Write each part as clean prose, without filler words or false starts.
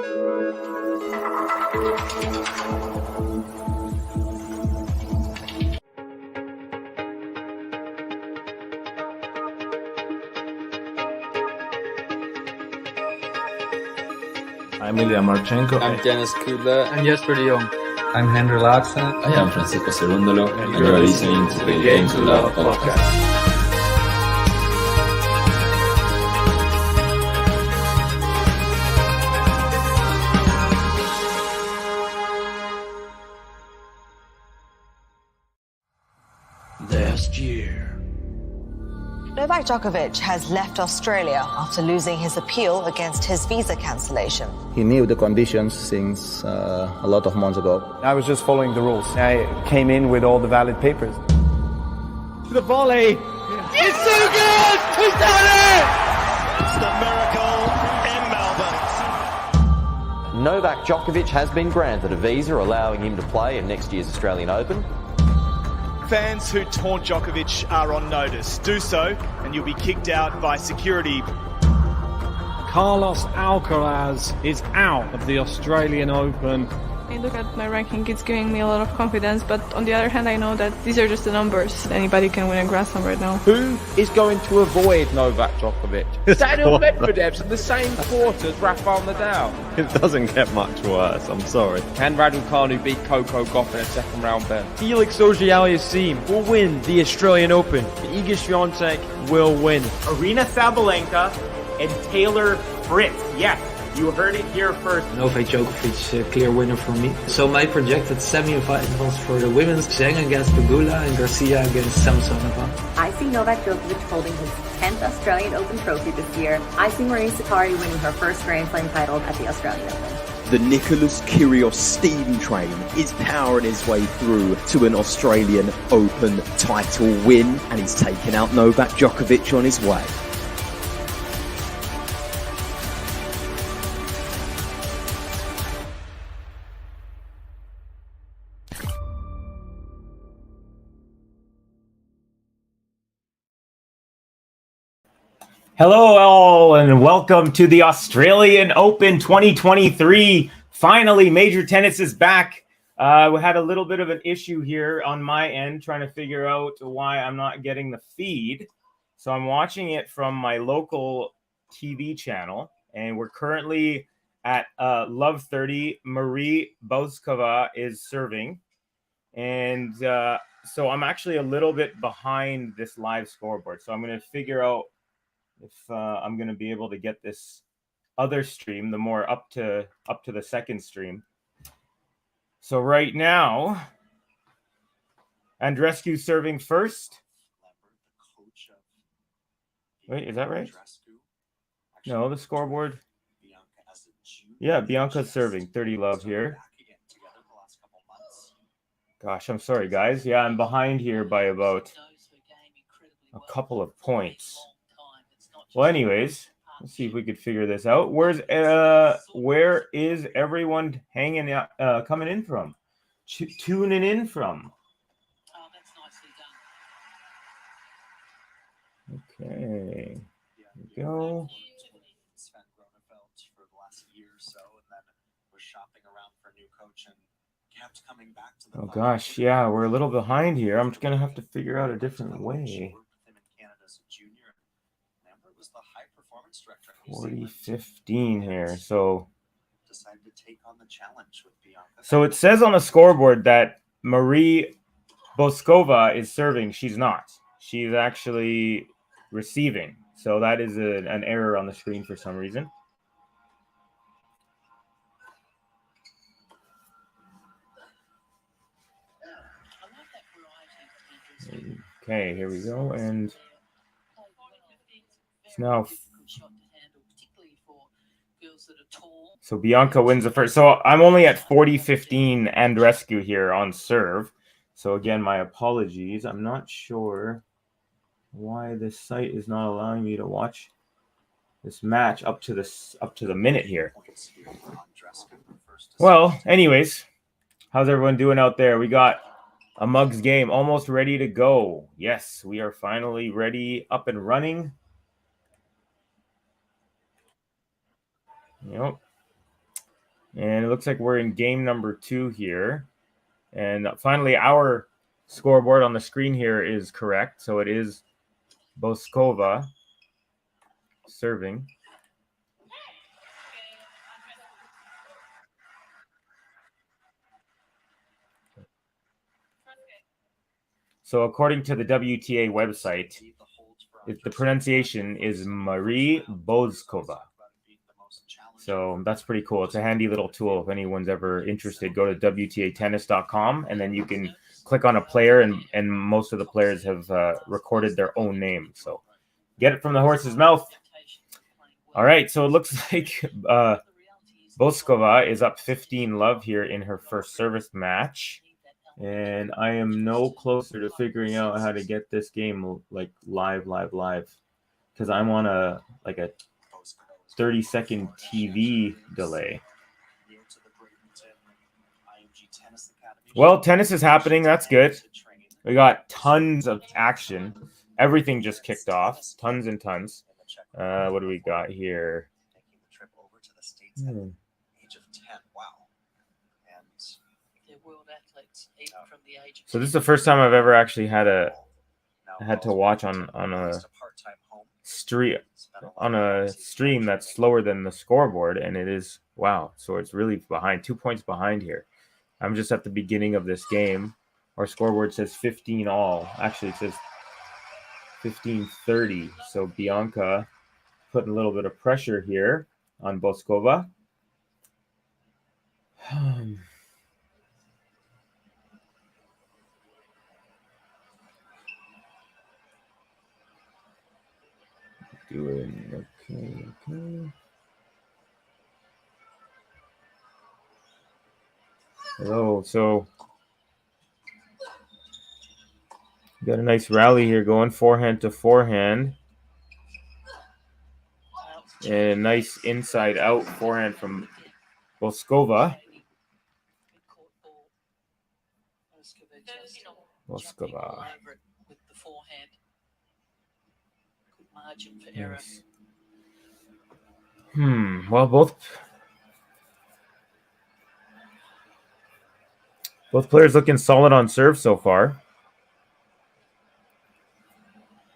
I'm Ilya Marchenko. I'm Dennis Kudla. I'm Jesper de Jong. I'm Henry Larsen. I am Francisco Cerundolo, and you are listening to the Game to Love podcast. Last year, Novak Djokovic has left Australia after losing his appeal against his visa cancellation. He knew the conditions since a lot of months ago. I was just following the rules. I came in with all the valid papers. The volley! Yeah. It's so good! He's done it! It's the miracle in Melbourne. Novak Djokovic has been granted a visa allowing him to play in next year's Australian Open. Fans who taunt Djokovic are on notice. Do so, and you'll be kicked out by security. Carlos Alcaraz is out of the Australian Open. I look at my ranking, it's giving me a lot of confidence, but on the other hand, I know that these are just the numbers. Anybody can win a Grand Slam right now. Who is going to avoid Novak Djokovic? Daniel Medvedev's in the same court as Rafael Nadal. It doesn't get much worse, I'm sorry. Can Raducanu beat Coco Gauff in a second round bet? Felix Auger-Aliassime will win the Australian Open. Iga Swiatek will win. Arina Sabalenka and Taylor Fritz. Yes. You heard it here first. Novak Djokovic, clear winner for me. So my projected semi-finals for the women's, Zheng against Pegula and Garcia against Samsonova. I see Novak Djokovic holding his 10th Australian Open trophy this year. I see Marie Sakkari winning her first Grand Slam title at the Australian Open. The Nicholas Kyrgios steam train is powering his way through to an Australian Open title win, and he's taken out Novak Djokovic on his way. Hello all and welcome to the Australian Open 2023. Finally, Major Tennis is back. We had a little bit of an issue here on my end trying to figure out why I'm not getting the feed. So I'm watching it from my local TV channel, and we're currently at Love 30. Marie BOUZKOVA is serving. And so I'm actually a little bit behind this live scoreboard. So I'm going to figure out if I'm going to be able to get this other stream, the more up to the second stream. So right now, Andreescu serving first. Wait, is that right? No, the scoreboard. Yeah, Bianca's serving. 30 love here. Gosh, I'm sorry, guys. Yeah, I'm behind here by about a couple of points. Well, anyways, let's see if we could figure this out. Where is everyone hanging out, coming in from? Tuning in from? Oh, that's nicely done. Okay. Here we go. Sven Gronefeld for the last year or so, and then was shopping around for a new coach and kept coming back to the. Oh gosh, yeah, we're a little behind here. I'm just gonna have to figure out a different way. 40-15 here. So decided to take on the challenge with Bianca. So it says on the scoreboard that Marie BOUZKOVA is serving. She's not. She's actually receiving. So that is an error on the screen for some reason. Okay, here we go. And it's now. So Bianca wins the first. So I'm only at 40-15 Andreescu here on serve. So again, my apologies. I'm not sure why this site is not allowing me to watch this match up to the minute here. Well, anyways, how's everyone doing out there? We got a Mugs game almost ready to go. Yes, we are finally ready, up and running. Yep. And it looks like we're in game number 2 here. And finally, our scoreboard on the screen here is correct. So it is BOUZKOVA serving. So according to the WTA website, the pronunciation is Marie BOUZKOVA. So that's pretty cool. It's a handy little tool if anyone's ever interested. Go to WTAtennis.com and then you can click on a player, and most of the players have recorded their own name. So get it from the horse's mouth. All right, so it looks like BOUZKOVA is up 15-love here in her first service match. And I am no closer to figuring out how to get this game like live, because I'm on a 30-second TV delay. Well, tennis is happening. That's good. We got tons of action. Everything just kicked off. Tons and tons. What do we got here? So this is the first time I've ever actually had to watch on a stream that's slower than the scoreboard, and it is wow. So it's really behind, 2 points behind here. I'm just at the beginning of this game. Our scoreboard says 15 all. Actually, it says 15-30. So Bianca putting a little bit of pressure here on BOUZKOVA. Doing okay. Hello, so got a nice rally here going forehand to forehand. And a nice inside out forehand from BOUZKOVA. BOUZKOVA. Yes. Well, both players looking solid on serve so far.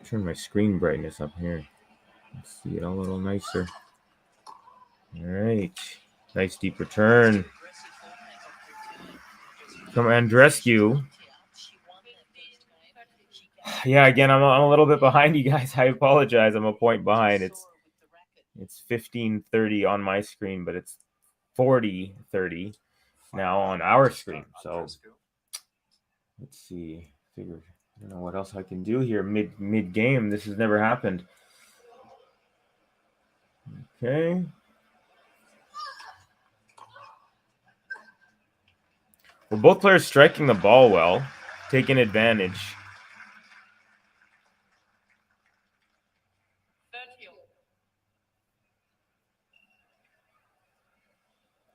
Turn my screen brightness up here. Let's see it a little nicer. All right. Nice deep return from Andreescu. Yeah, again, I'm a little bit behind you guys. I apologize. I'm a point behind. It's 15-30 on my screen, but it's 40-30 now on our screen. So let's see. I don't know what else I can do here mid game. This has never happened. Okay. Well, both players striking the ball well, taking advantage.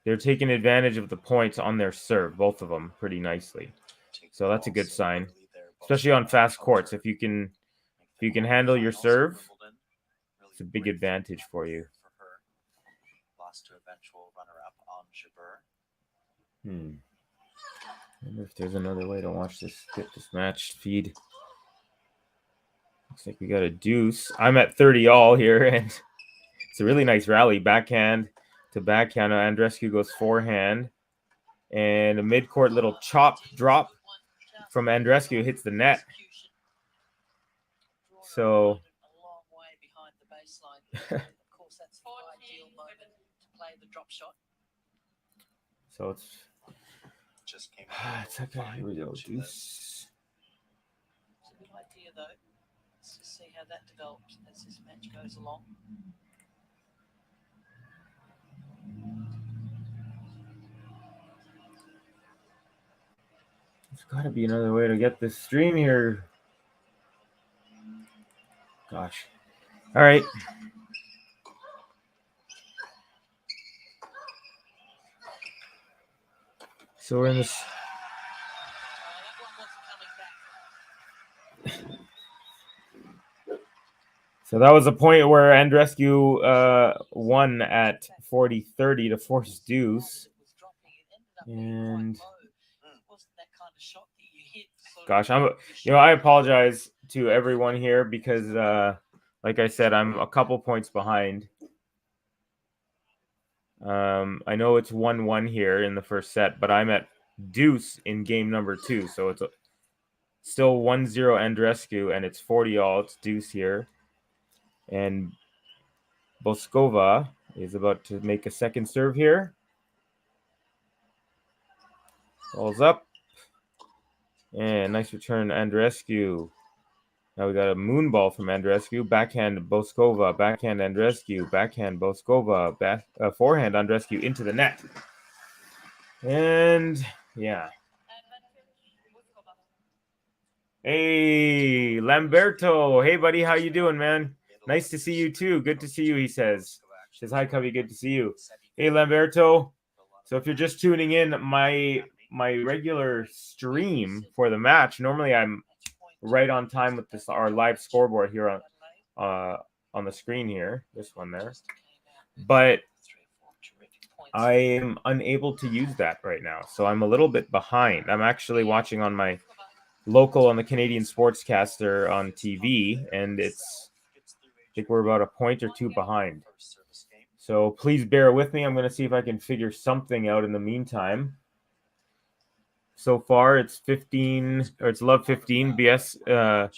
They're taking advantage of the points on their serve, both of them, pretty nicely. So that's a good sign, especially on fast courts. If you can handle your serve, it's a big advantage for you. Lost to eventual runner-up on Jabeur. I wonder if there's another way to watch this, get this match feed. Looks like we got a deuce. I'm at 30 all here, and it's a really nice rally. Backhand to backhand. Andreescu goes forehand. And a mid-court little chop drop from Andreescu hits the net. So so it's okay. Here we go. Deuce. It's a good idea, though. Let's just see how that develops as this match goes along. There's got to be another way to get this stream here. Gosh. All right. So we're in this. So that was a point where Andreescu won at 40-30 to force deuce. And wasn't that kind of shot that you hit. gosh, I apologize to everyone here because, like I said, I'm a couple points behind. I know it's 1-1 here in the first set, but I'm at deuce in game number 2, so it's still 1-0 Andreescu, and it's 40-all. It's deuce here, and BOUZKOVA is about to make a second serve here. Ball's up, and nice return, Andreescu. Now we got a moon ball from Andreescu. Backhand BOUZKOVA. Backhand Andreescu. Backhand BOUZKOVA. Forehand Andreescu into the net. And yeah. Hey, Lamberto. Hey, buddy. How you doing, man? Nice to see you too. Good to see you, he says. Says, hi, Cubby. Good to see you. Hey, Lamberto. So if you're just tuning in, my regular stream for the match, normally I'm right on time with this, our live scoreboard here on the screen here, this one there, but I am unable to use that right now, so I'm a little bit behind. I'm actually watching on my local on the Canadian Sportscaster on TV, and I think we're about a point or two behind, so please bear with me. I'm going to see if I can figure something out in the meantime. So far, it's 15, or it's love 15. Bianca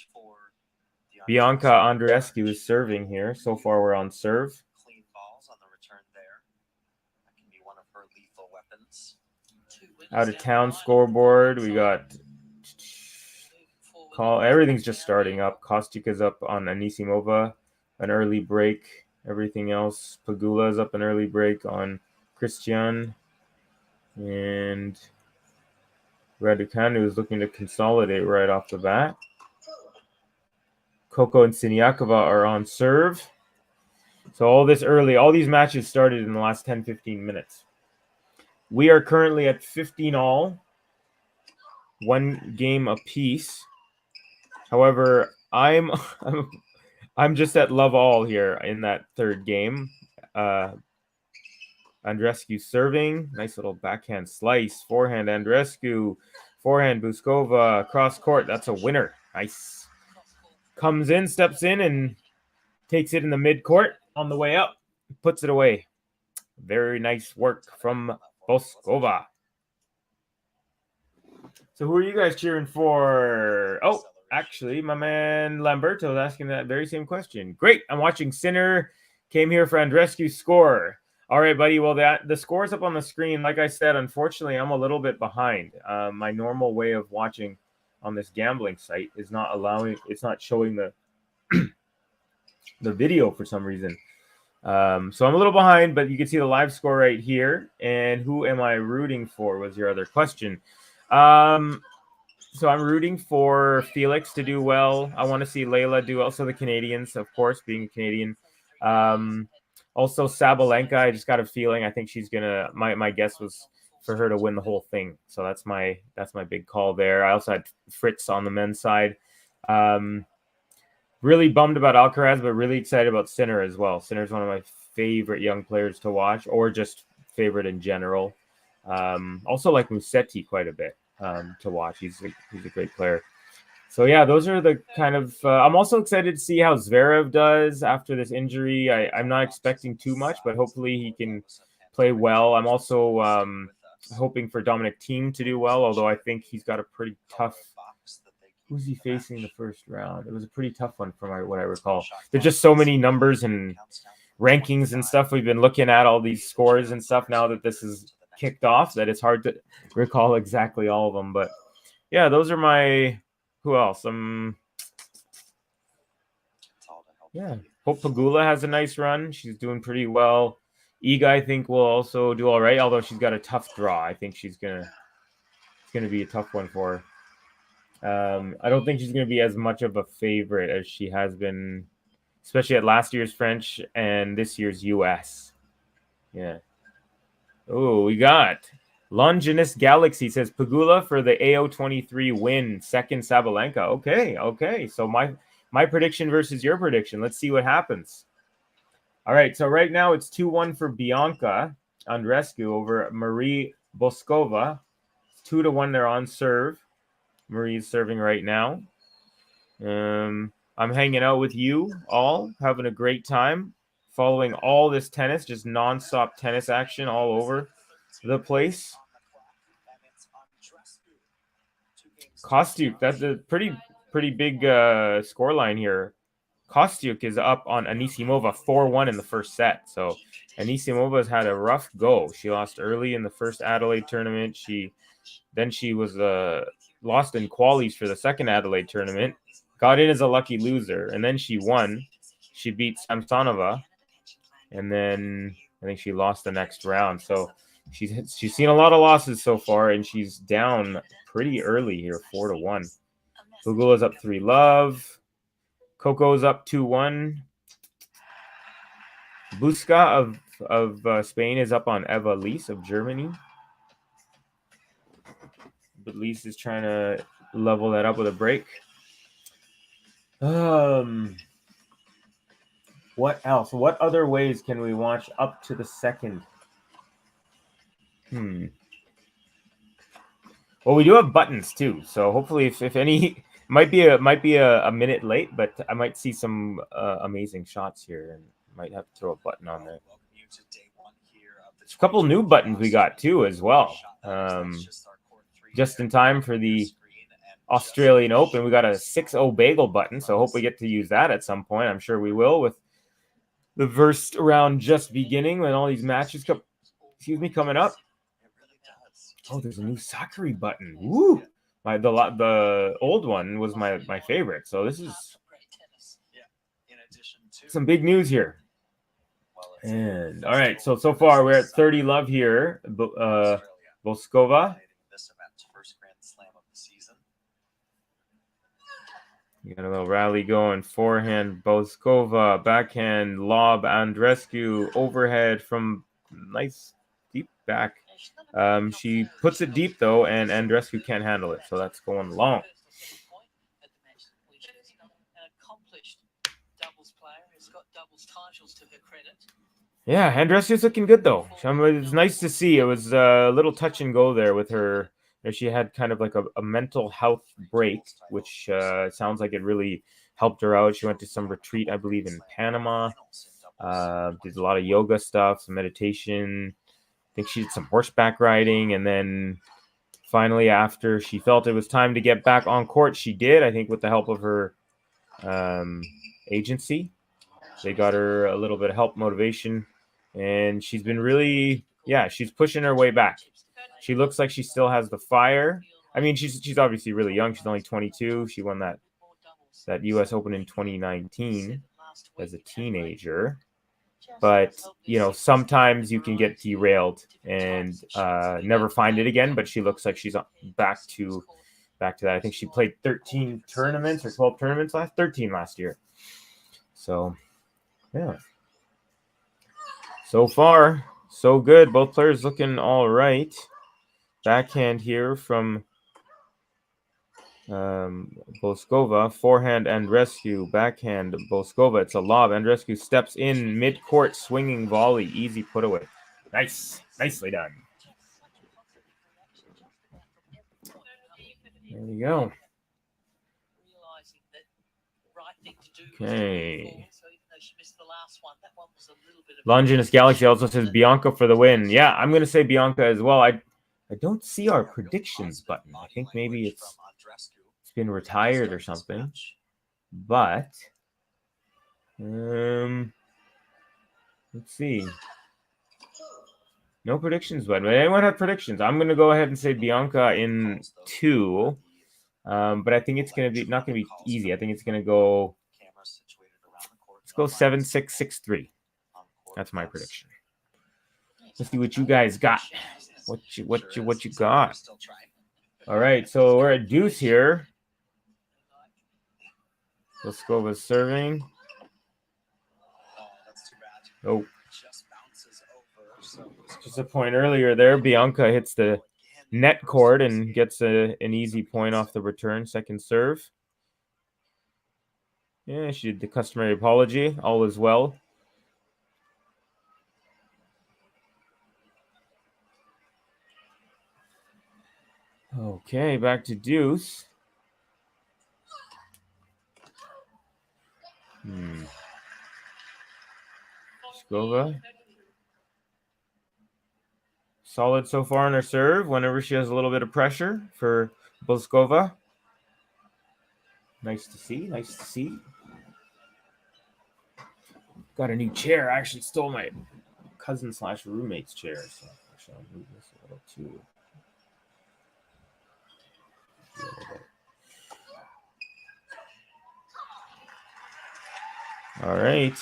Andreescu is serving here. So far, we're on serve. Clean balls on the return there. That can be one of her lethal weapons. Out of town scoreboard, we got everything's just starting up. Kostika's up on Anisimova, an early break. Everything else, Pegula's up an early break on Christian, and Raducanu is looking to consolidate right off the bat. Coco and Siniakova are on serve. So all these matches started in the last 10-15 minutes. We are currently at 15-all, one game apiece. However, I'm just at love all here in that third game. Andreescu serving. Nice little backhand slice. Forehand Andreescu. Forehand BOUZKOVA. Cross court. That's a winner. Nice. Comes in, steps in, and takes it in the mid-court on the way up. Puts it away. Very nice work from BOUZKOVA. So who are you guys cheering for? Oh, actually, my man Lamberto is asking that very same question. Great. I'm watching Sinner. Came here for Andreescu's score. All right, buddy. Well, the score's up on the screen. Like I said, unfortunately, I'm a little bit behind. My normal way of watching on this gambling site is not showing the the video for some reason. So I'm a little behind, but you can see the live score right here. And who am I rooting for was your other question. So I'm rooting for Felix to do well. I want to see Layla do well. Also the Canadians, of course, being a Canadian. Also, Sabalenka, I just got a feeling. I think she's gonna. My guess was for her to win the whole thing. So that's my big call there. I also had Fritz on the men's side. Really bummed about Alcaraz, but really excited about Sinner as well. Sinner's one of my favorite young players to watch, or just favorite in general. Also like Musetti quite a bit to watch. He's a great player. So, yeah, those are the kind of I'm also excited to see how Zverev does after this injury. I'm not expecting too much, but hopefully he can play well. I'm also hoping for Dominic Thiem to do well, although I think he's got a pretty tough – who's he facing in the first round? It was a pretty tough one from what I recall. There's just so many numbers and rankings and stuff. We've been looking at all these scores and stuff now that this is kicked off that it's hard to recall exactly all of them. But, yeah, those are my – who else? Yeah, hope Pegula has a nice run. She's doing pretty well. Iga, I think, will also do all right, although she's got a tough draw. I think it's gonna be a tough one for her. I don't think she's gonna be as much of a favorite as she has been, especially at last year's French and this year's US. Yeah. Oh, we got Longinus Galaxy says Pegula for the AO23 win, second Sabalenka. Okay. So my prediction versus your prediction. Let's see what happens. All right, so right now it's 2-1 for Bianca Andreescu over Marie BOUZKOVA. 2-1 they're on serve. Marie's serving right now. I'm hanging out with you all, having a great time, following all this tennis, just nonstop tennis action all over the place. Kostyuk, that's a pretty big scoreline here. Kostyuk is up on Anisimova 4-1 in the first set. So Anisimova's had a rough go. She lost early in the first Adelaide tournament. She was lost in qualies for the second Adelaide tournament. Got in as a lucky loser, and then she won. She beat Samsonova, and then I think she lost the next round. So she's seen a lot of losses so far, and she's down pretty early here, 4-1. Pegula's up 3-love. Coco's up 2-1. Buska of Spain is up on Eva Lise of Germany. But Lise is trying to level that up with a break. What else? What other ways can we watch up to the second? Well, we do have buttons too, so hopefully, if any, might be a minute late, but I might see some amazing shots here, and might have to throw a button on there. There's a couple new buttons we got too as well. Just in time for the Australian Open, we got a 6-0 bagel button, so hope we get to use that at some point. I'm sure we will, with the first round just beginning, when all these matches coming up. Oh, there's a new Sakura button. Woo! The old one was my favorite, so this is some big news here. And all right, so far we're at 30 love here. BOUZKOVA. You got a little rally going. Forehand, BOUZKOVA. Backhand, lob, Andreescu. Overhead from nice deep back. She puts it deep, though, and Andreescu can't handle it, so that's going long. Yeah, Andreescu's looking good, though. It's nice to see. It was a little touch and go there with her. She had kind of like a mental health break, which sounds like it really helped her out. She went to some retreat, I believe, in Panama. Did a lot of yoga stuff, some meditation. I think she did some horseback riding. And then finally, after she felt it was time to get back on court, she did, I think, with the help of her agency. They got her a little bit of help, motivation. And she's been really, she's pushing her way back. She looks like she still has the fire. I mean, she's obviously really young. She's only 22. She won that U.S. Open in 2019 as a teenager. But, sometimes you can get derailed and never find it again. But she looks like she's back to that. I think she played 13 tournaments or 12 tournaments 13 last year. So, yeah. So far, so good. Both players looking all right. Backhand here from BOUZKOVA. Forehand Andreescu. Backhand BOUZKOVA. It's a lob. Andreescu steps in mid-court, swinging volley. Easy put away. Nice. Nicely done. There you go. Okay. Longinus Galaxy also says Bianca for the win. Yeah, I'm going to say Bianca as well. I don't see our predictions button. I think maybe it's been retired or something. But let's see. No predictions button. But anyone have predictions? I'm going to go ahead and say Bianca in 2. But I think it's going to be not going to be easy. I think it's going to go. Let's go 7-6, 6-3. That's my prediction. Let's see what you guys got. What you got? All right, so we're at deuce here. BOUZKOVA's serving. Oh, just a point earlier there. Bianca hits the net cord and gets an easy point off the return. Second serve. Yeah, she did the customary apology. All is well. Okay, back to deuce. Skova. Solid so far on her serve whenever she has a little bit of pressure for BOUZKOVA. Nice to see. Nice to see. Got a new chair. I actually stole my cousin / roommate's chair. So actually I'll move this a little too. All right.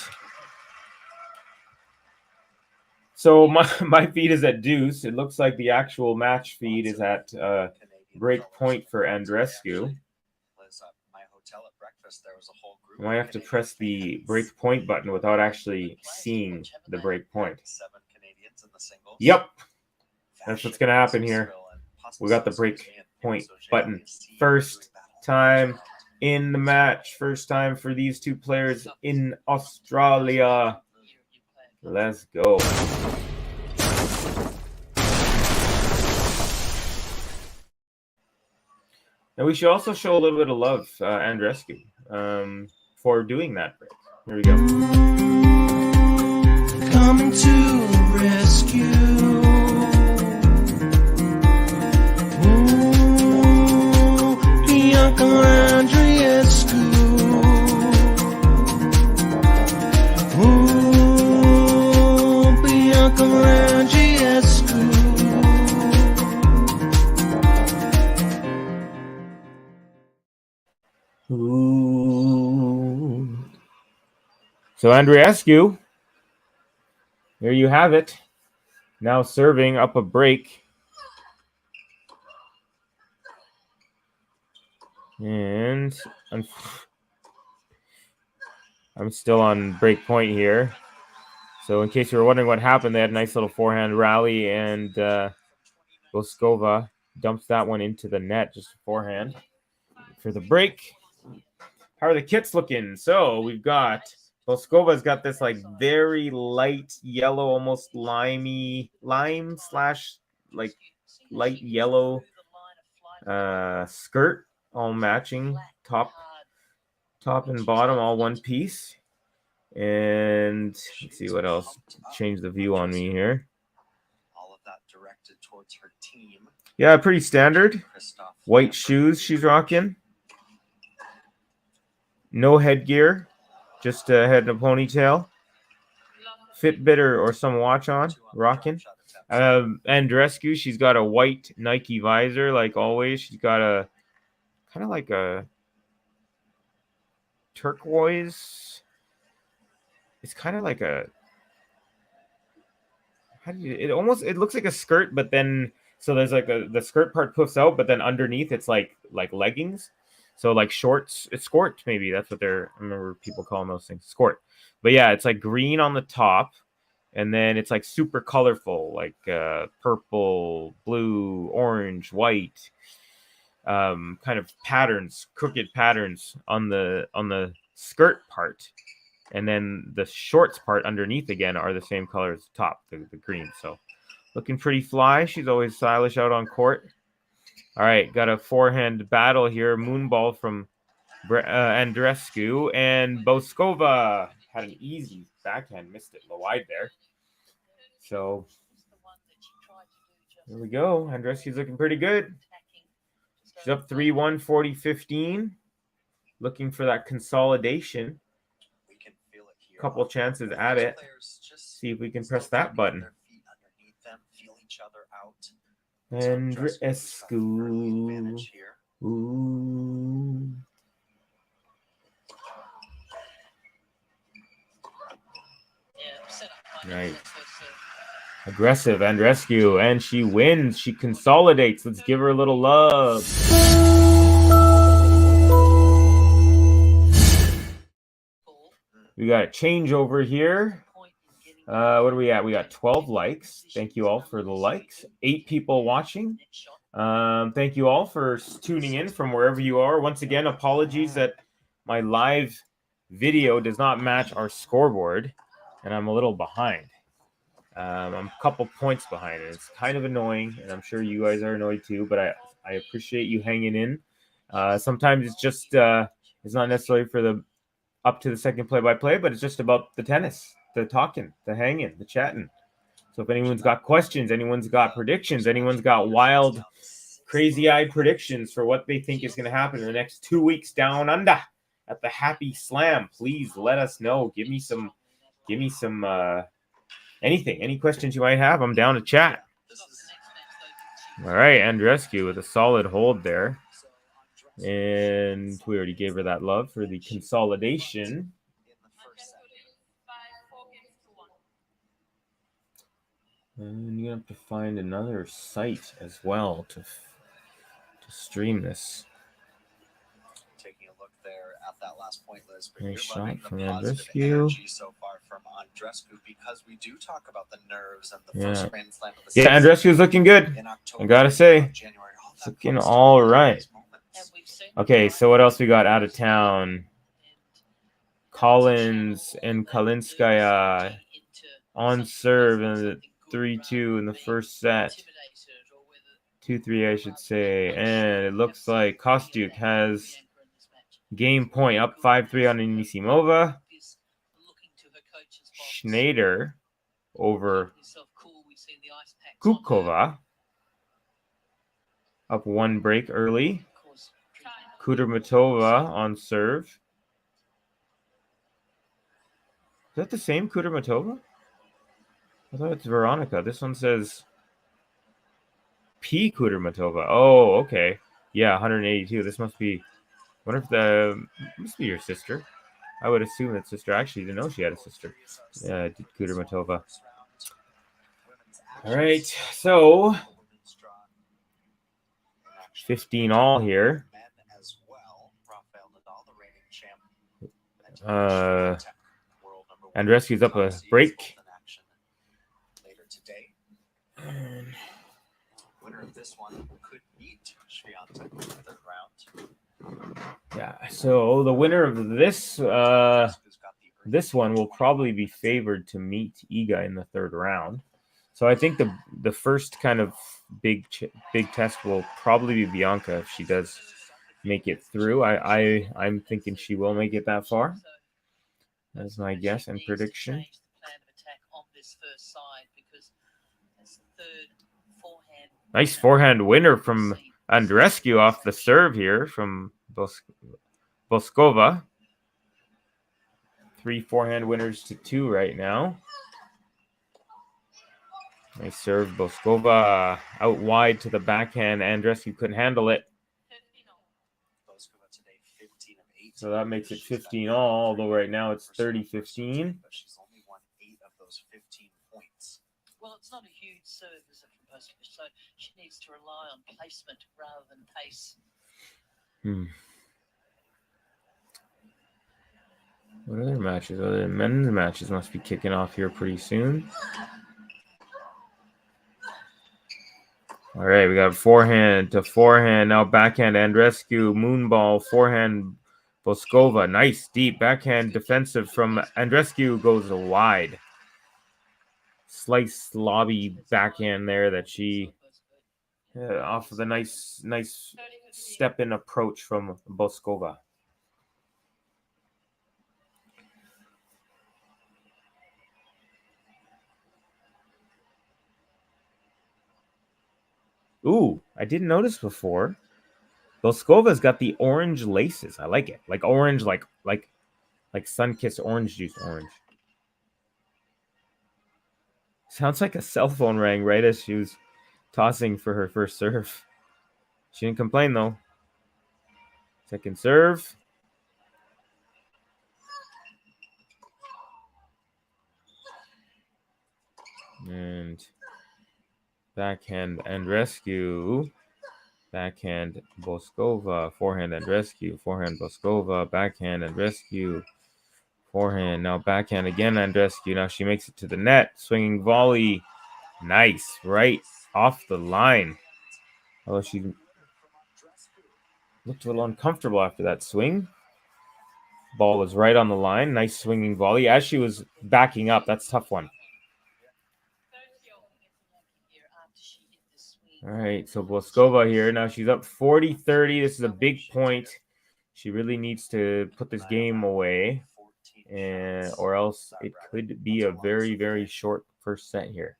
So my feed is at deuce. It looks like the actual match feed is at break point for Andreescu. I might have to press the break point button without actually seeing the break point. Yep. That's what's going to happen here. We got the break point button. First time in the match. First time for these two players in Australia. Let's go. Now we should also show a little bit of love, Andreescu, for doing that break. Here we go. Coming to the rescue. Ooh, Bianca Andreescu. Ooh, Bianca Andreescu. Ooh. So Andreescu, there you have it. Now serving up a break. And I'm still on break point here. So in case you were wondering what happened, they had a nice little forehand rally, and BOUZKOVA dumps that one into the net just forehand for the break. How are the kits looking? So we've got BOUZKOVA's got this like very light yellow, almost lime / like light yellow skirt, all matching, top and bottom, all one piece. And let's see what else. Change the view on me here. All of that directed towards her team. Yeah, pretty standard. White shoes she's rocking. No headgear, just a head and a ponytail. Fitbit or some watch on, rocking. Andreescu, she's got a white Nike visor, like always. She's got a kind of like a turquoise. It's kind of like a. It looks like a skirt, but then so there's like the skirt part puffs out, but then underneath it's like leggings. So like shorts, it's skort maybe. That's what I remember people calling those things, skort. But yeah, it's like green on the top, and then it's like super colorful, like purple, blue, orange, white, kind of patterns, crooked patterns on the skirt part, and then the shorts part underneath again are the same color as the top, the green. So looking pretty fly. She's always stylish out on court. All right, got a forehand battle here. Moonball from Andreescu, and BOUZKOVA had an easy backhand, missed it wide there. So here we go. Andreescu's looking pretty good. She's up 3-1, 40-15. Looking for that consolidation. Couple chances at it. See if we can press that button. Andreescu. Ooh. Right. Aggressive Andreescu, and she wins. She consolidates. Let's give her a little love. We got a changeover here. What are we at? We got 12 likes. Thank you all for the likes. 8 people watching. Thank you all for tuning in from wherever you are. Once again, apologies that my live video does not match our scoreboard, and I'm a little behind. I'm a couple points behind it. It's kind of annoying, and I'm sure you guys are annoyed too, but I appreciate you hanging in. Sometimes it's just it's not necessarily for the up to the second play-by-play, but it's just about the tennis, the talking, the hanging, the chatting. So if anyone's got questions, anyone's got predictions, anyone's got wild, crazy-eyed predictions for what they think is going to happen in the next 2 weeks down under at the Happy Slam, please let us know. Give me some anything, any questions you might have. I'm down to chat. All right, Andreescu with a solid hold there. And we already gave her that love for the consolidation. And you have to find another site as well to stream this. Taking a look there at that last point, Liz. But Nice you're shot loving the from positive Andreescu. energy so far from Andreescu, because we do talk about the nerves and the first Grand Slam of the Yeah, season. Andreescu's looking good. I gotta say, it's looking all right. Okay, so what else we got out of town? Collins and Kalinskaya on serve in the 3-2 in the first set. 2-3, I should say. And it looks like Kostyuk has game point up 5-3 on Anisimova. Schneider over Kupkova. Up 1 break early. Kudermetova on serve. Is that the same Kudermetova? I thought it's Veronica. This one says P. Kudermetova. Oh, okay. Yeah, 182. This must be... I wonder if must be your sister. I would assume that sister. I actually didn't know she had a sister. Yeah, Kudermetova. All right, so 15 all here. Andreescu's up a break. Winner of this one could beat Swiatek in the third round. Yeah, so the winner of this one will probably be favored to meet Iga in the third round. So I think the first kind of big test will probably be Bianca if she does make it through. I'm thinking she will make it that far. That's my guess and prediction. Nice forehand winner from Andreescu off the serve here from BOUZKOVA. 3 forehand winners to 2 right now. Nice serve, BOUZKOVA out wide to the backhand. Andreescu couldn't handle it. So that makes it 15 all, although right now it's 30-15. But she's only won 8 of those 15 points. Well, it's not a huge serve, is it, from BOUZKOVA? So she needs to rely on placement rather than pace. What other matches? Other men's matches must be kicking off here pretty soon. All right, we got forehand to forehand. Now backhand Andreescu, moonball, forehand BOUZKOVA. Nice deep backhand defensive from Andreescu goes wide. Slice lobby backhand there that she off of a nice step in approach from BOUZKOVA. Ooh, I didn't notice before. BOUZKOVA's got the orange laces. I like it. Like orange, like sun-kissed orange juice orange. Sounds like a cell phone rang right as she was tossing for her first serve. She didn't complain, though. Second serve. And backhand Andreescu. Backhand BOUZKOVA. Forehand Andreescu. Forehand BOUZKOVA. Backhand Andreescu. Forehand. Now backhand again Andreescu. Now she makes it to the net. Swinging volley. Nice. Right off the line. Although she looked a little uncomfortable after that swing. Ball was right on the line. Nice swinging volley. As she was backing up, that's a tough one. All right, so BOUZKOVA here. Now she's up 40-30. This is a big point. She really needs to put this game away, or else it could be a very, very short first set here.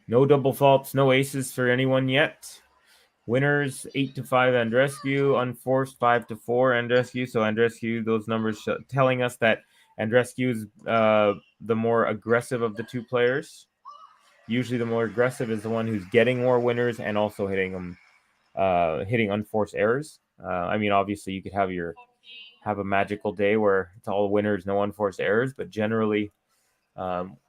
No double faults, no aces for anyone yet. Winners 8-5 Andreescu, unforced 5-4 Andreescu. So Andreescu, those numbers telling us that Andreescu is the more aggressive of the two players. Usually the more aggressive is the one who's getting more winners and also hitting them, hitting unforced errors. I mean, obviously you could have a magical day where it's all winners, no unforced errors, but generally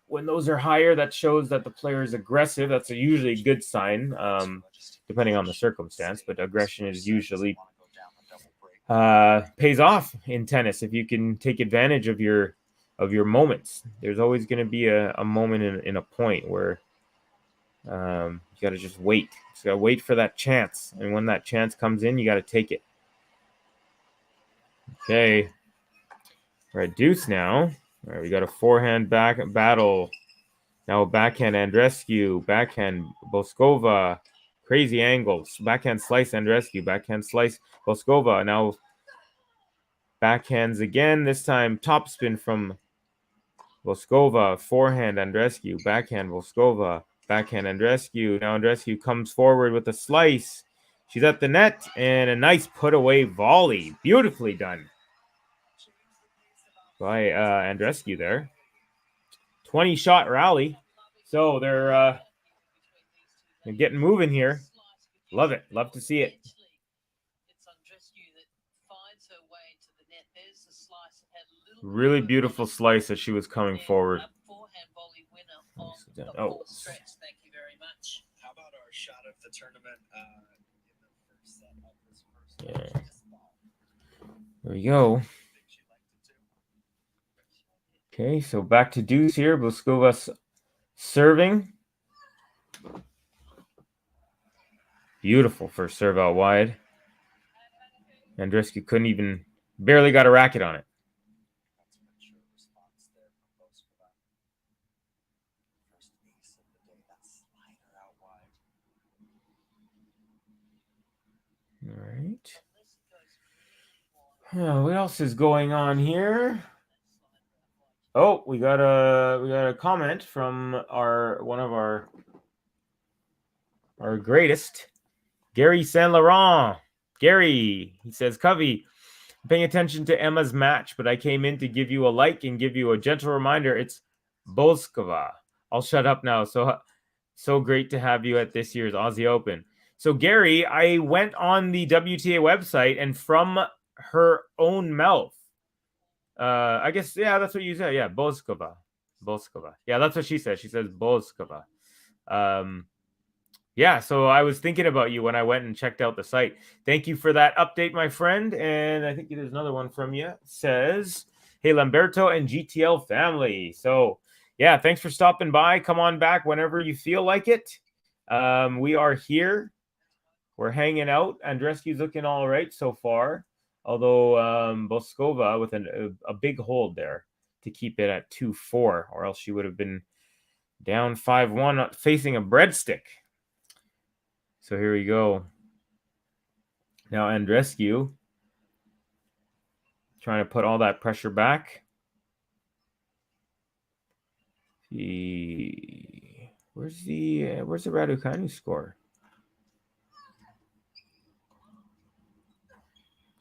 when those are higher, that shows that the player is aggressive. That's usually a good sign, depending on the circumstance, but aggression is usually pays off in tennis if you can take advantage of your moments. There's always going to be a moment in a point where you got to just wait. You got to wait for that chance, and when that chance comes in, you got to take it. Okay, we're at deuce now. All right, we got a forehand back battle. Now backhand Andreescu, backhand BOUZKOVA, crazy angles. Backhand slice Andreescu, backhand slice BOUZKOVA. Now backhands again. This time topspin from BOUZKOVA, forehand Andreescu, backhand BOUZKOVA, backhand Andreescu. Now Andreescu comes forward with a slice. She's at the net and a nice put away volley. Beautifully done by Andreescu there. 20-shot rally. So they're getting moving here. Love it. Love to see it. Really beautiful slice as she was coming forward. Oh, thank you very much. How about our shot of the tournament in the first set of this first yeah. There we go. Okay, so back to deuce here. BOUZKOVA serving. Beautiful first serve out wide. Andreescu barely got a racket on it. All right. What else is going on here? Oh, we got a comment from one of our greatest, Gary Saint Laurent. Gary, he says, Covey, I'm paying attention to Emma's match, but I came in to give you a like and give you a gentle reminder. It's BOUZKOVA. I'll shut up now. So great to have you at this year's Aussie Open. So Gary, I went on the WTA website and from her own mouth, I guess, yeah, that's what you said. Yeah, BOUZKOVA. Yeah, that's what she says. She says BOUZKOVA. Yeah, so I was thinking about you when I went and checked out the site. Thank you for that update, my friend. And I think there's another one from you. It says, hey, Lamberto and GTL family. So, yeah, thanks for stopping by. Come on back whenever you feel like it. We are here. We're hanging out. Andreescu's looking all right so far. Although BOUZKOVA with a big hold there to keep it at 2-4, or else she would have been down 5-1 facing a breadstick. So here we go. Now Andreescu trying to put all that pressure back. Where's the Raducanu score?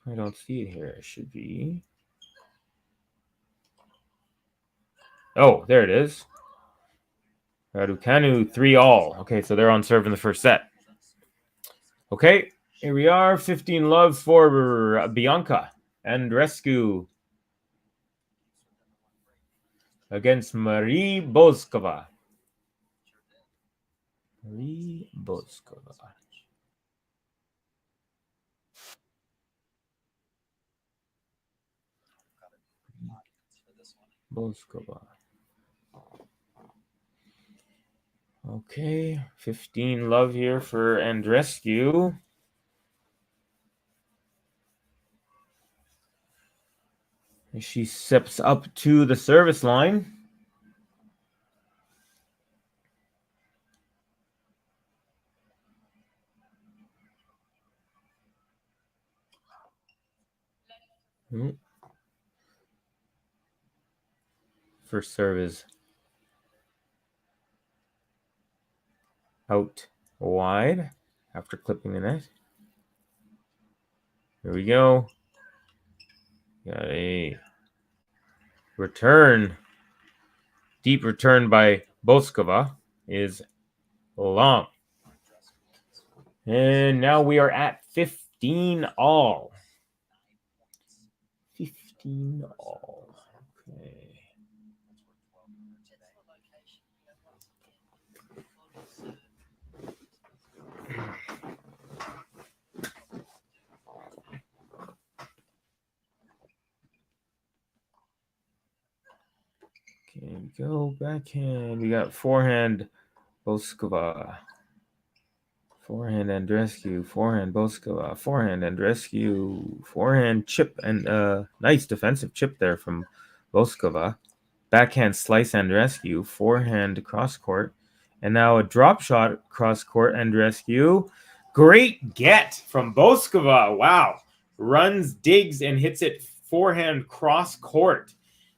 I don't see it here. It should be. Oh, there it is. Raducanu 3-all. Okay, so they're on serve in the first set. Okay, here we are. 15 love for Bianca Andreescu against Marie BOUZKOVA. Marie BOUZKOVA. BOUZKOVA. Okay, 15 love here for Andreescu. She steps up to the service line. First serve is out wide after clipping the net. Here we go. Got a return. Deep return by BOUZKOVA is long. And now we are at 15 all. 15 all. Okay. Okay, go backhand. We got forehand BOUZKOVA. Forehand Andreescu. Forehand BOUZKOVA. Forehand Andreescu. Forehand chip and nice defensive chip there from BOUZKOVA. Backhand slice Andreescu. Forehand cross court. And now a drop shot cross court Andreescu. Great get from BOUZKOVA. Wow. Runs, digs, and hits it forehand cross court.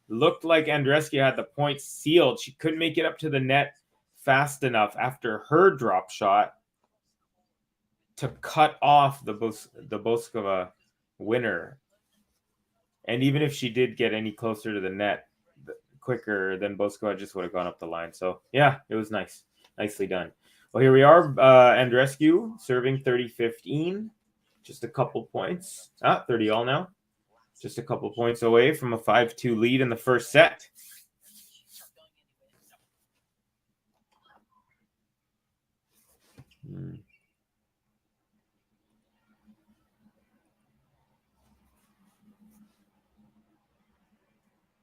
Looked like Andreescu had the point sealed. She couldn't make it up to the net fast enough after her drop shot to cut off the BOUZKOVA winner. And even if she did get any closer to the net quicker, then BOUZKOVA just would have gone up the line. So, yeah, it was nice. Nicely done. Well, here we are. Andreescu serving 30-15. Just a couple points. 30 all now. Just a couple points away from a 5-2 lead in the first set.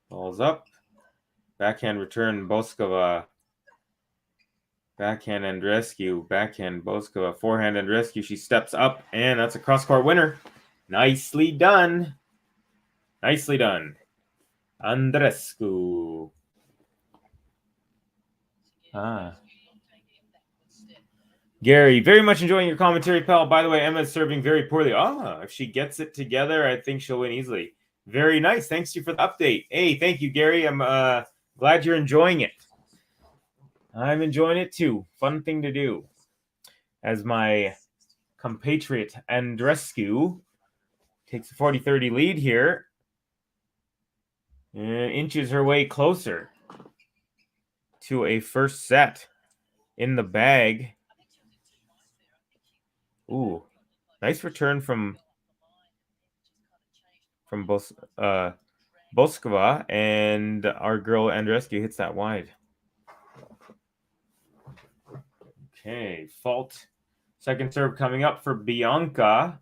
Ball's up. Backhand return, BOUZKOVA. Backhand Andreescu. Backhand BOUZKOVA. Forehand Andreescu. She steps up, and that's a cross-court winner. Nicely done. Nicely done. Andreescu. Gary, very much enjoying your commentary, pal. By the way, Emma's serving very poorly. If she gets it together, I think she'll win easily. Very nice. Thanks you for the update. Hey, thank you, Gary. I'm glad you're enjoying it. I'm enjoying it too. Fun thing to do. As my compatriot Andreescu takes a 40-30 lead here. And inches her way closer to a first set in the bag. Ooh, nice return from both BOUZKOVA, and our girl Andreescu hits that wide. Okay, fault. Second serve coming up for Bianca.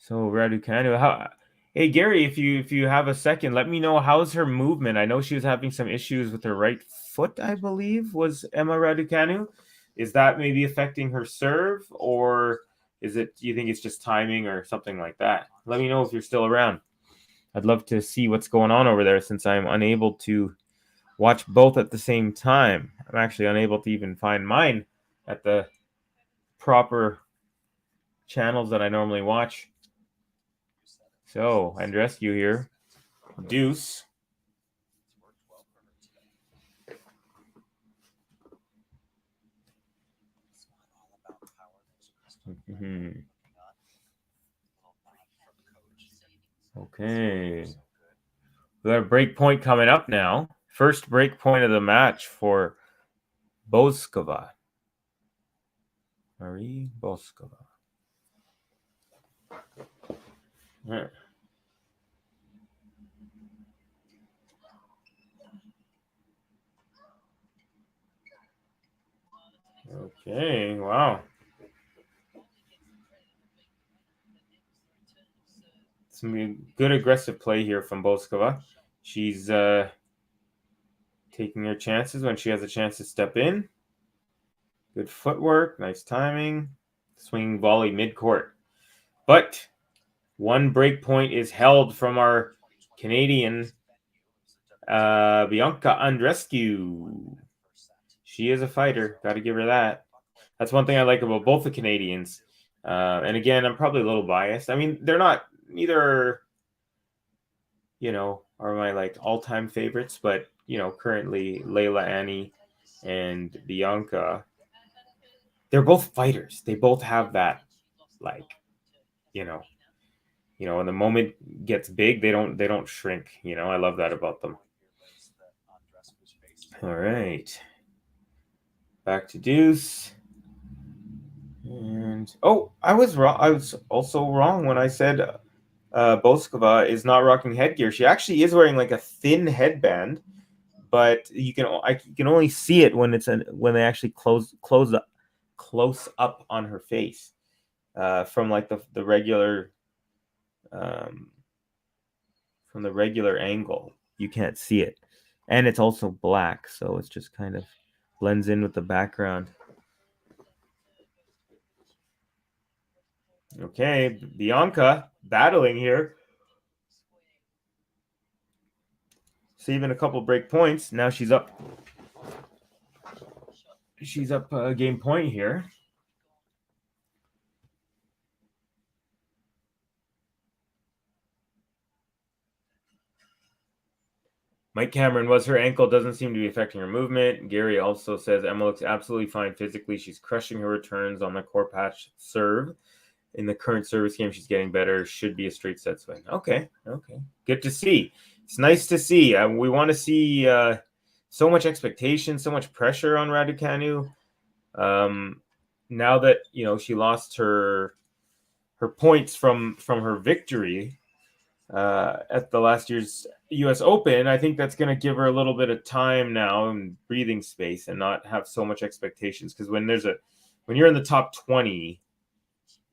So Raducanu, hey Gary, if you have a second, let me know how's her movement. I know she was having some issues with her right foot, I believe, was Emma Raducanu. Is that maybe affecting her serve, or do you think it's just timing or something like that? Let me know if you're still around. I'd love to see what's going on over there since I'm unable to watch both at the same time. I'm actually unable to even find mine at the proper channels that I normally watch. So, Andreescu here. Deuce. Okay. We got a break point coming up now. First break point of the match for BOUZKOVA. Marie BOUZKOVA. Right. Okay, wow. Some good aggressive play here from BOUZKOVA. She's taking her chances when she has a chance to step in. Good footwork, nice timing. Swinging volley mid-court. But one break point is held from our Canadian Bianca Andreescu. She is a fighter. Got to give her that. That's one thing I like about both the Canadians. And again, I'm probably a little biased. I mean, they're not neither, are my like all-time favorites, but currently Layla Annie and Bianca, they're both fighters. They both have that, like, when the moment gets big, they don't shrink. I love that about them. All right. Back to deuce. And I was wrong. I was also wrong when I said BOUZKOVA is not rocking headgear. She actually is wearing like a thin headband, but you can only see it when when they actually close up on her face from like the regular from the regular angle. You can't see it, and it's also black, so it's just kind of blends in with the background. Okay, Bianca battling here. Saving a couple break points. Now she's up. She's up a game point here. Mike Cameron, was her ankle doesn't seem to be affecting her movement. Gary also says Emma looks absolutely fine physically. She's crushing her returns on the core patch serve. In the current service game, she's getting better. Should be a straight set swing. Okay. Good to see. It's nice to see. We want to see so much expectation, so much pressure on Raducanu. Now that she lost her points from her victory at the last year's U.S. Open, I think that's going to give her a little bit of time now and breathing space, and not have so much expectations. Because when you're in the top 20.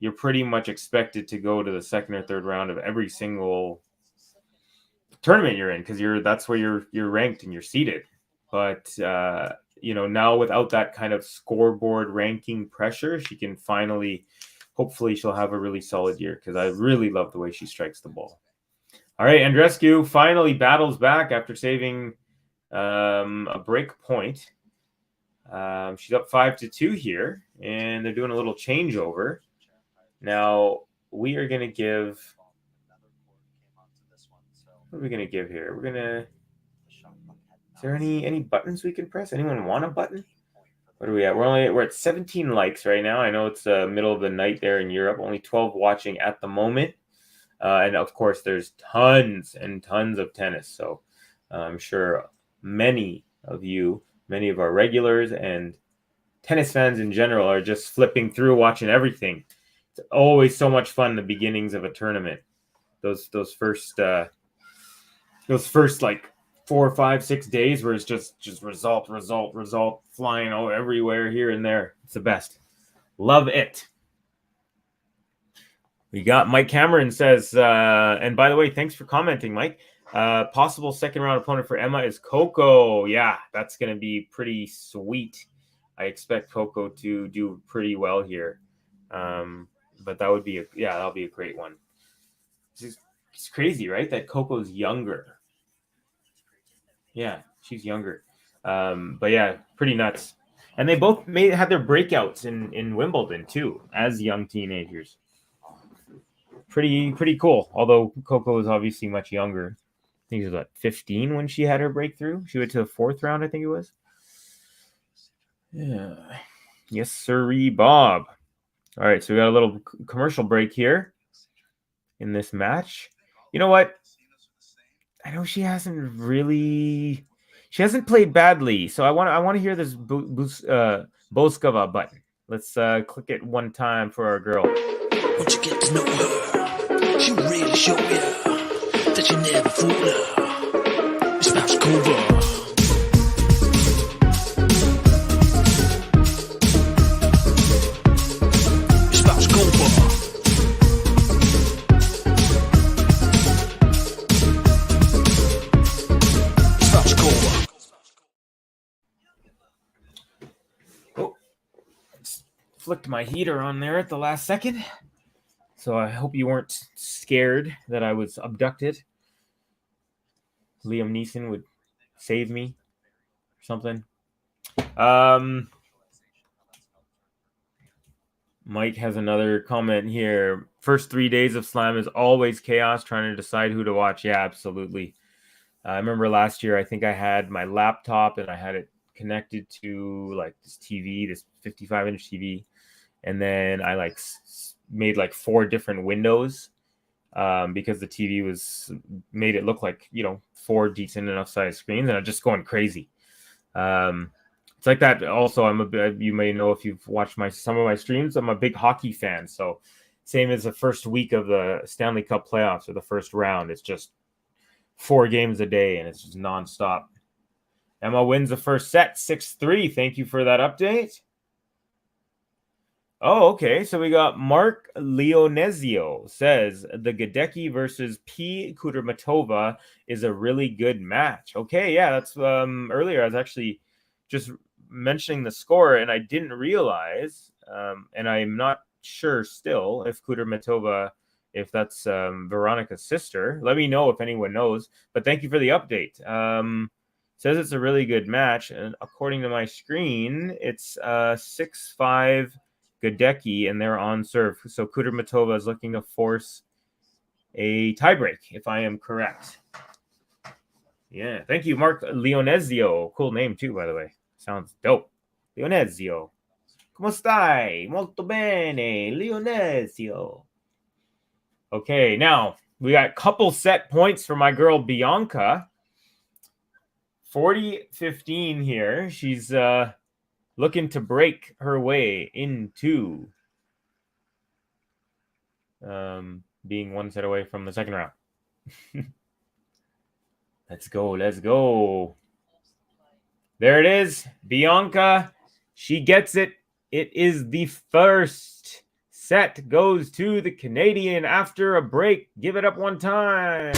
You're pretty much expected to go to the second or third round of every single tournament you're in, because that's where you're ranked and you're seated. But now without that kind of scoreboard ranking pressure, she can hopefully she'll have a really solid year, because I really love the way she strikes the ball. All right, Andreescu finally battles back after saving a break point. She's up 5-2 here, and they're doing a little changeover. Now, we are going to give... What are we going to give here? Is there any buttons we can press? Anyone want a button? What are we at? We're at 17 likes right now. I know it's the middle of the night there in Europe. Only 12 watching at the moment. And, of course, there's tons and tons of tennis. So I'm sure many of our regulars and tennis fans in general are just flipping through, watching everything. It's always so much fun, the beginnings of a tournament. Those first like 4, 5, 6 days where it's just result flying everywhere here and there. It's the best. Love it. We got Mike Cameron says, and by the way, thanks for commenting, Mike. Possible second round opponent for Emma is Coco. Yeah, that's going to be pretty sweet. I expect Coco to do pretty well here. But that'll be a great one. It's crazy, right? That Coco's younger. Yeah, she's younger. But yeah, pretty nuts. And they both had their breakouts in Wimbledon too, as young teenagers. Pretty cool. Although Coco is obviously much younger. I think she was 15 when she had her breakthrough. She went to the 4th round, I think it was. Yeah. Yes, sirree, Bob. All right, so we got a little commercial break here in this match. You know what? I know she hasn't played badly, so I want to hear this BOUZKOVA button. Let's click it one time for our girl. Once you get to know her, she really show you that you never fool her. It's BOUZKOVA. Flicked my heater on there at the last second. So I hope you weren't scared that I was abducted. Liam Neeson would save me or something. Mike has another comment here. First 3 days of Slam is always chaos, trying to decide who to watch. Yeah, absolutely. I remember last year, I think I had my laptop and I had it connected to like this TV, this 55-inch TV. And then I like made like 4 different windows because the TV made it look like, 4 decent enough size screens, and I'm just going crazy. It's like that. Also, you may know if you've watched some of my streams, I'm a big hockey fan. So same as the first week of the Stanley Cup playoffs or the first round, it's just 4 games a day and it's just nonstop. Emma wins the first set 6-3. Thank you for that update. Oh, okay. So we got Mark Leonesio says the Gadecki versus P. Kudermetova is a really good match. Okay, yeah, that's earlier I was actually just mentioning the score and I didn't realize, and I'm not sure still if Kudermetova, if that's Veronica's sister. Let me know if anyone knows. But thank you for the update. Says it's a really good match, and according to my screen, it's 6-5 Gadecki, and they're on serve. So Kudermetova is looking to force a tiebreak, if I am correct. Yeah, thank you, Mark Leonesio. Cool name too, by the way. Sounds dope. Leonesio. Come stai? Molto bene, Leonesio. Okay, now we got couple set points for my girl Bianca. 40-15 here. She's looking to break her way into being 1 set away from the second round. Let's go. There it is. Bianca, she gets it. It is the first set goes to the Canadian after a break. Give it up one time.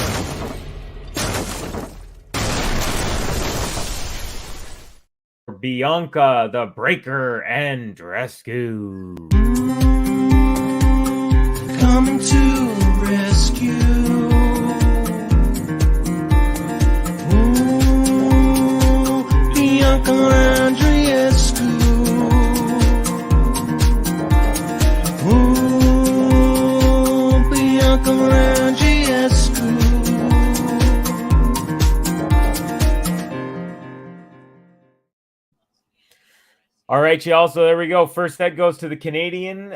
Bianca, the Breaker Andreescu. Coming to the rescue. Ooh, Bianca Andreescu. Ooh, Bianca Andreescu. All right, y'all. So there we go. First set goes to the Canadian.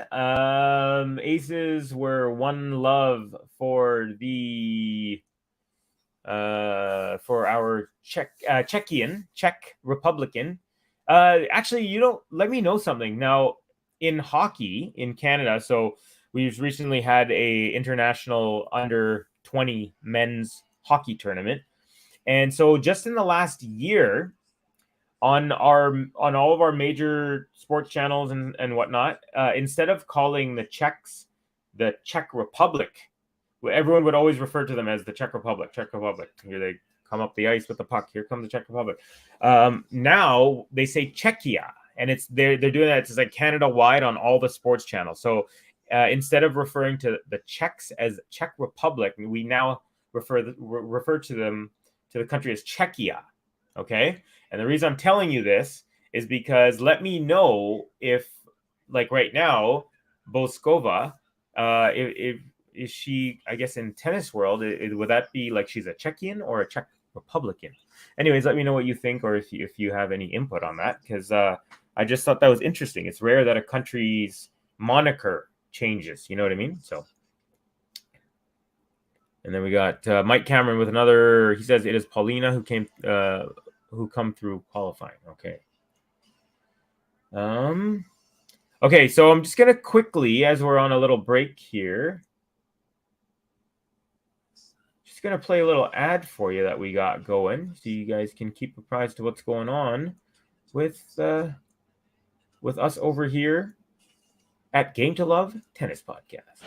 Aces were 1-love for the for our Czech Republican. Actually, let me know something now. In hockey in Canada, so we've recently had a international under 20 men's hockey tournament, and so just in the last year, on all of our major sports channels and whatnot, instead of calling the Czechs the Czech Republic, everyone would always refer to them as the Czech Republic. Here they come up the ice with the puck. Here comes the Czech Republic. Now they say Czechia, and they're doing that. It's like Canada wide on all the sports channels. So instead of referring to the Czechs as Czech Republic, we now refer to the country as Czechia. Okay. And the reason I'm telling you this is because let me know if, like right now, BOUZKOVA, if she, I guess in tennis world, would that be like she's a Czechian or a Czech Republican? Anyways, let me know what you think, or if you have any input on that, because I just thought that was interesting. It's rare that a country's moniker changes. You know what I mean? So. And then we got Mike Cameron with another. He says it is Paulina who come through qualifying. Okay. Okay, so I'm just gonna quickly, as we're on a little break here, just gonna play a little ad for you that we got going, so you guys can keep apprised to what's going on with us over here at Game to Love Tennis Podcast.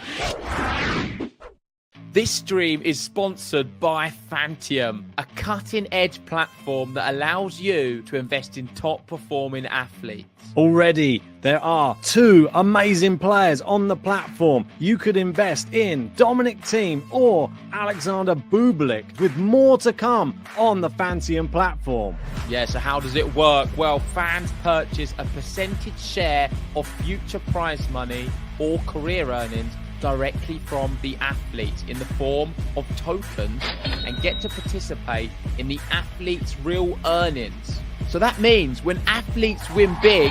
This stream is sponsored by Fantium, a cutting-edge platform that allows you to invest in top-performing athletes. Already, there are 2 amazing players on the platform. You could invest in Dominic Thiem or Alexander Bublik, with more to come on the Fantium platform. Yeah, so how does it work? Well, fans purchase a percentage share of future prize money or career earnings directly from the athletes in the form of tokens and get to participate in the athletes' real earnings. So that means when athletes win big,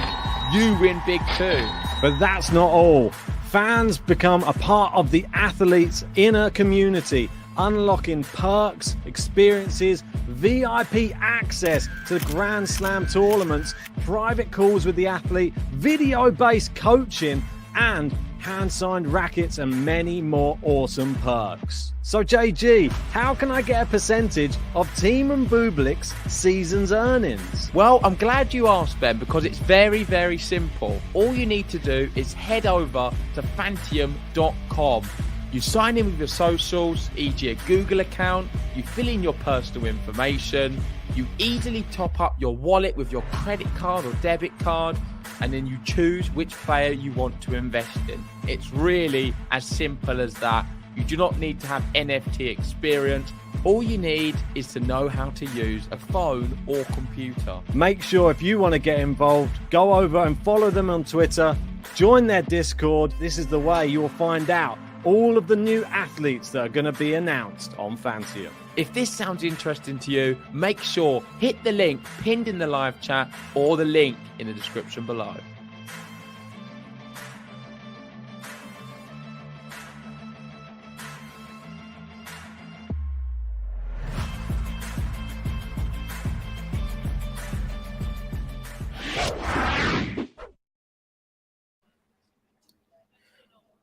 you win big too. But that's not all. Fans become a part of the athletes' inner community, unlocking perks, experiences, VIP access to Grand Slam tournaments, private calls with the athlete, video-based coaching, and hand-signed rackets and many more awesome perks. So JG, how can I get a percentage of Thiem and Bublik's season's earnings? Well, I'm glad you asked, Ben, because it's very, very simple. All you need to do is head over to Fantium.com. You sign in with your socials, e.g. a Google account, you fill in your personal information, you easily top up your wallet with your credit card or debit card, and then you choose which player you want to invest in. It's really as simple as that. You do not need to have NFT experience. All you need is to know how to use a phone or computer. Make sure if you want to get involved, go over and follow them on Twitter, join their Discord. This is the way you'll find out all of the new athletes that are going to be announced on Fantium. If this sounds interesting to you, make sure hit the link pinned in the live chat or the link in the description below.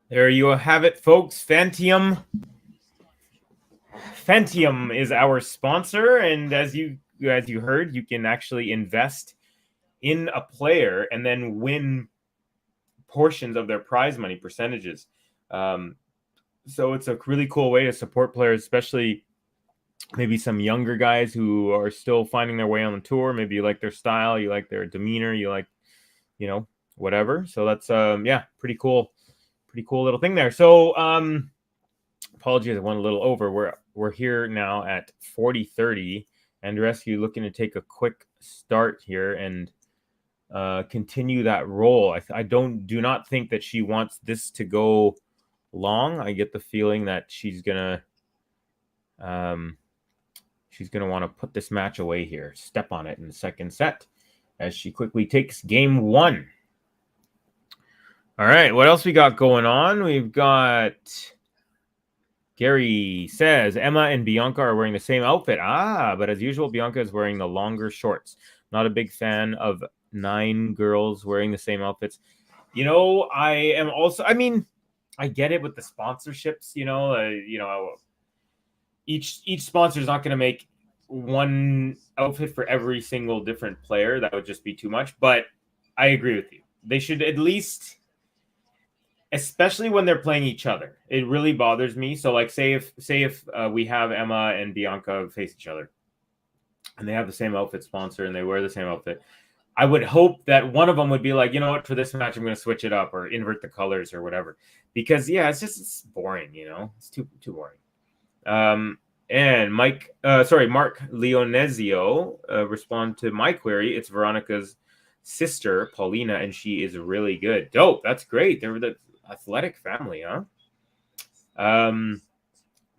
There you have it, folks. Fantium is our sponsor, and as you heard, you can actually invest in a player and then win portions of their prize money percentages. So it's a really cool way to support players, especially maybe some younger guys who are still finding their way on the tour. Maybe you like their style, you like their demeanor, you like, whatever. So that's pretty cool. Pretty cool little thing there. So apologies, I went a little over. We're here now at 40:30. Andreescu looking to take a quick start here and continue that roll. I do not think that she wants this to go long. I get the feeling that she's gonna want to put this match away here, step on it in the second set as she quickly takes game 1. All right, what else we got going on? We've got Gary says Emma and Bianca are wearing the same outfit. But as usual, Bianca is wearing the longer shorts. Not a big fan of 9 girls wearing the same outfits. I am also, I get it with the sponsorships, each sponsor is not going to make one outfit for every single different player. That would just be too much. But I agree with you. They should at least, especially when they're playing each other, it really bothers me. So like say if we have Emma and Bianca face each other and they have the same outfit sponsor and they wear the same outfit, I would hope that one of them would be like, you know what, for this match, I'm going to switch it up or invert the colors or whatever, because it's boring. It's too boring. And Mark Leonesio respond to my query. It's Veronica's sister, Paulina, and she is really good. Dope. That's great. They're the athletic family, huh?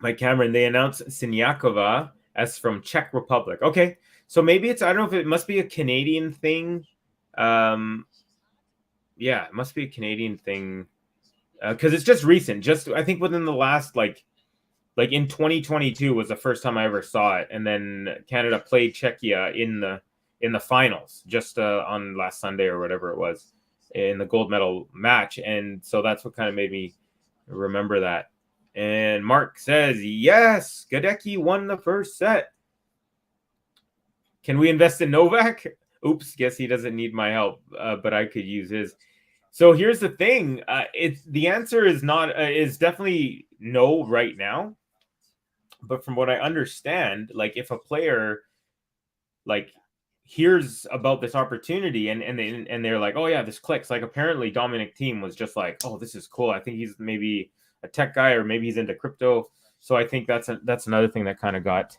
Mike Cameron, they announced Siniakova as from Czech Republic. Okay. So maybe I don't know if it must be a Canadian thing. It must be a Canadian thing. Because it's just recent. Just, I think within the last, like in 2022 was the first time I ever saw it. And then Canada played Czechia in the finals just on last Sunday or whatever it was in the gold medal match. And so that's what kind of made me remember that. And Mark says, yes, Gadecki won the first set. Can we invest in Novak? Oops, guess he doesn't need my help, but I could use his. So here's the thing. The answer is definitely no right now. But from what I understand, like if a player like hears about this opportunity and they're like, oh yeah, this clicks. Like apparently Dominic Thiem was just like, oh, this is cool. I think he's maybe a tech guy or maybe he's into crypto. So I think that's another thing that kind of got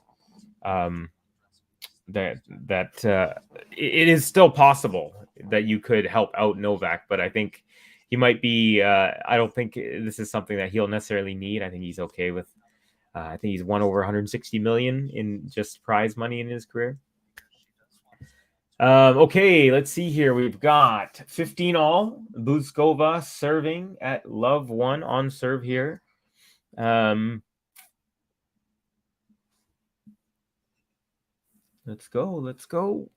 it is still possible that you could help out Novak, but I think he might be. I don't think this is something that he'll necessarily need. I think he's okay with. I think he's won over 160 million in just prize money in his career. Okay, let's see here. We've got 15 all. BOUZKOVA serving at love 1 on serve here. Let's go. Let's go.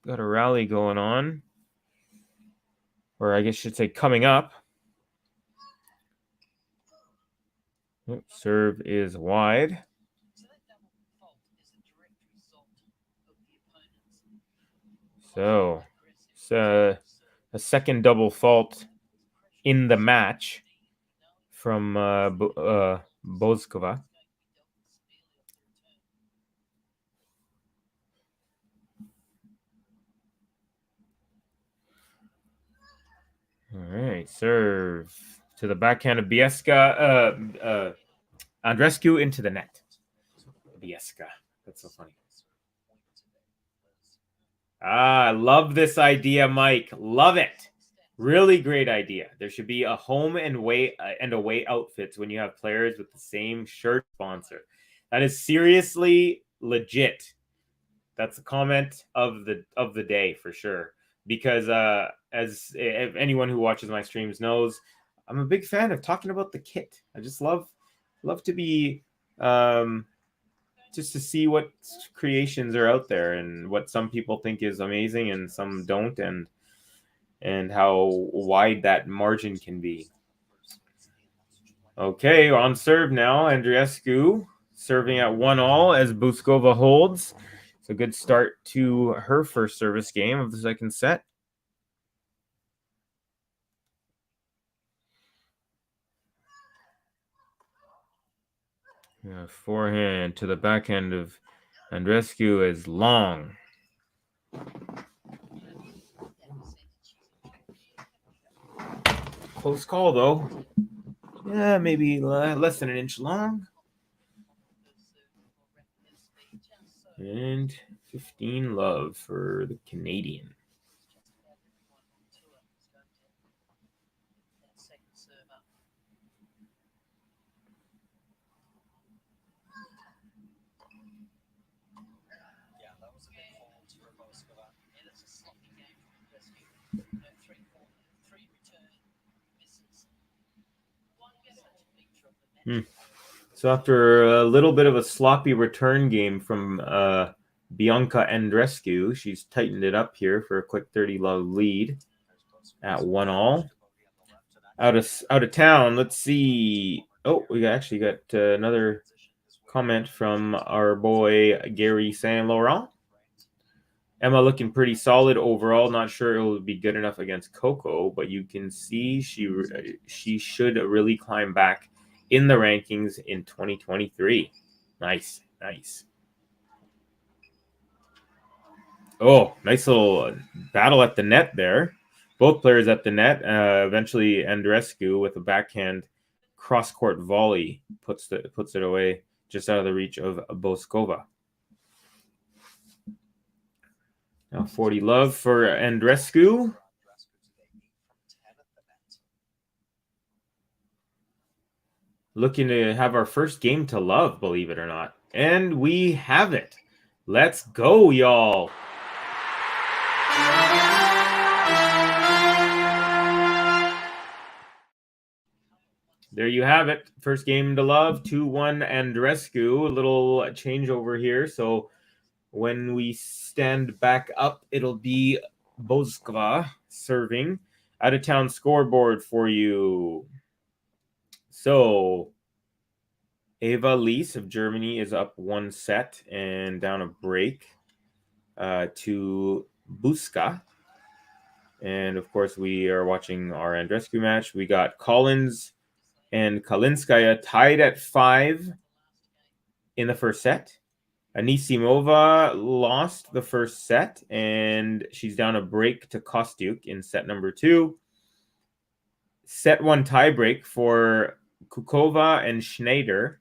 Got a rally going on. Or I guess I should say coming up. Serve is wide. So it's a second double fault in the match from BOUZKOVA. All right, serve to the backhand of Bianca Andreescu into the net. Bianca, that's so funny. I love this idea, Mike. Love it. Really great idea. There should be a home and away outfits when you have players with the same shirt sponsor. That is seriously legit. That's a comment of the day for sure. Because as if anyone who watches my streams knows, I'm a big fan of talking about the kit. I just love to be just to see what creations are out there and what some people think is amazing and some don't, and how wide that margin can be. Okay, on serve now, Andreescu serving at 1-all as BOUZKOVA holds. It's a good start to her first service game of the second set. Yeah, forehand to the backhand of Andreescu is long. Close call, though. Yeah, maybe less than an inch long. And 15 love for the Canadian. So after a little bit of a sloppy return game from Bianca Andreescu, she's tightened it up here for a quick 30-love lead at 1-all. Out of town, let's see. Oh, we actually got another comment from our boy Gary Saint Laurent. Emma looking pretty solid overall. Not sure it will be good enough against Coco, but you can see she should really climb back in the rankings in 2023. Nice. Oh, nice little battle at the net there. Both players at the net. Eventually, Andreescu with a backhand cross-court volley puts it away just out of the reach of BOUZKOVA. Now 40 love for Andreescu. Looking to have our first game to love, believe it or not. And we have it. Let's go, y'all. There you have it. First game to love, 2-1 Andreescu. A little changeover here. So when we stand back up, it'll be BOUZKOVA serving. Out of town scoreboard for you. So Eva Lies of Germany is up 1 set and down a break to Buska. And of course, we are watching our Andreescu match. We got Collins and Kalinskaya tied at 5 in the first set. Anisimova lost the first set, and she's down a break to Kostyuk in set number 2. Set 1 tiebreak for Kukova and Schneider.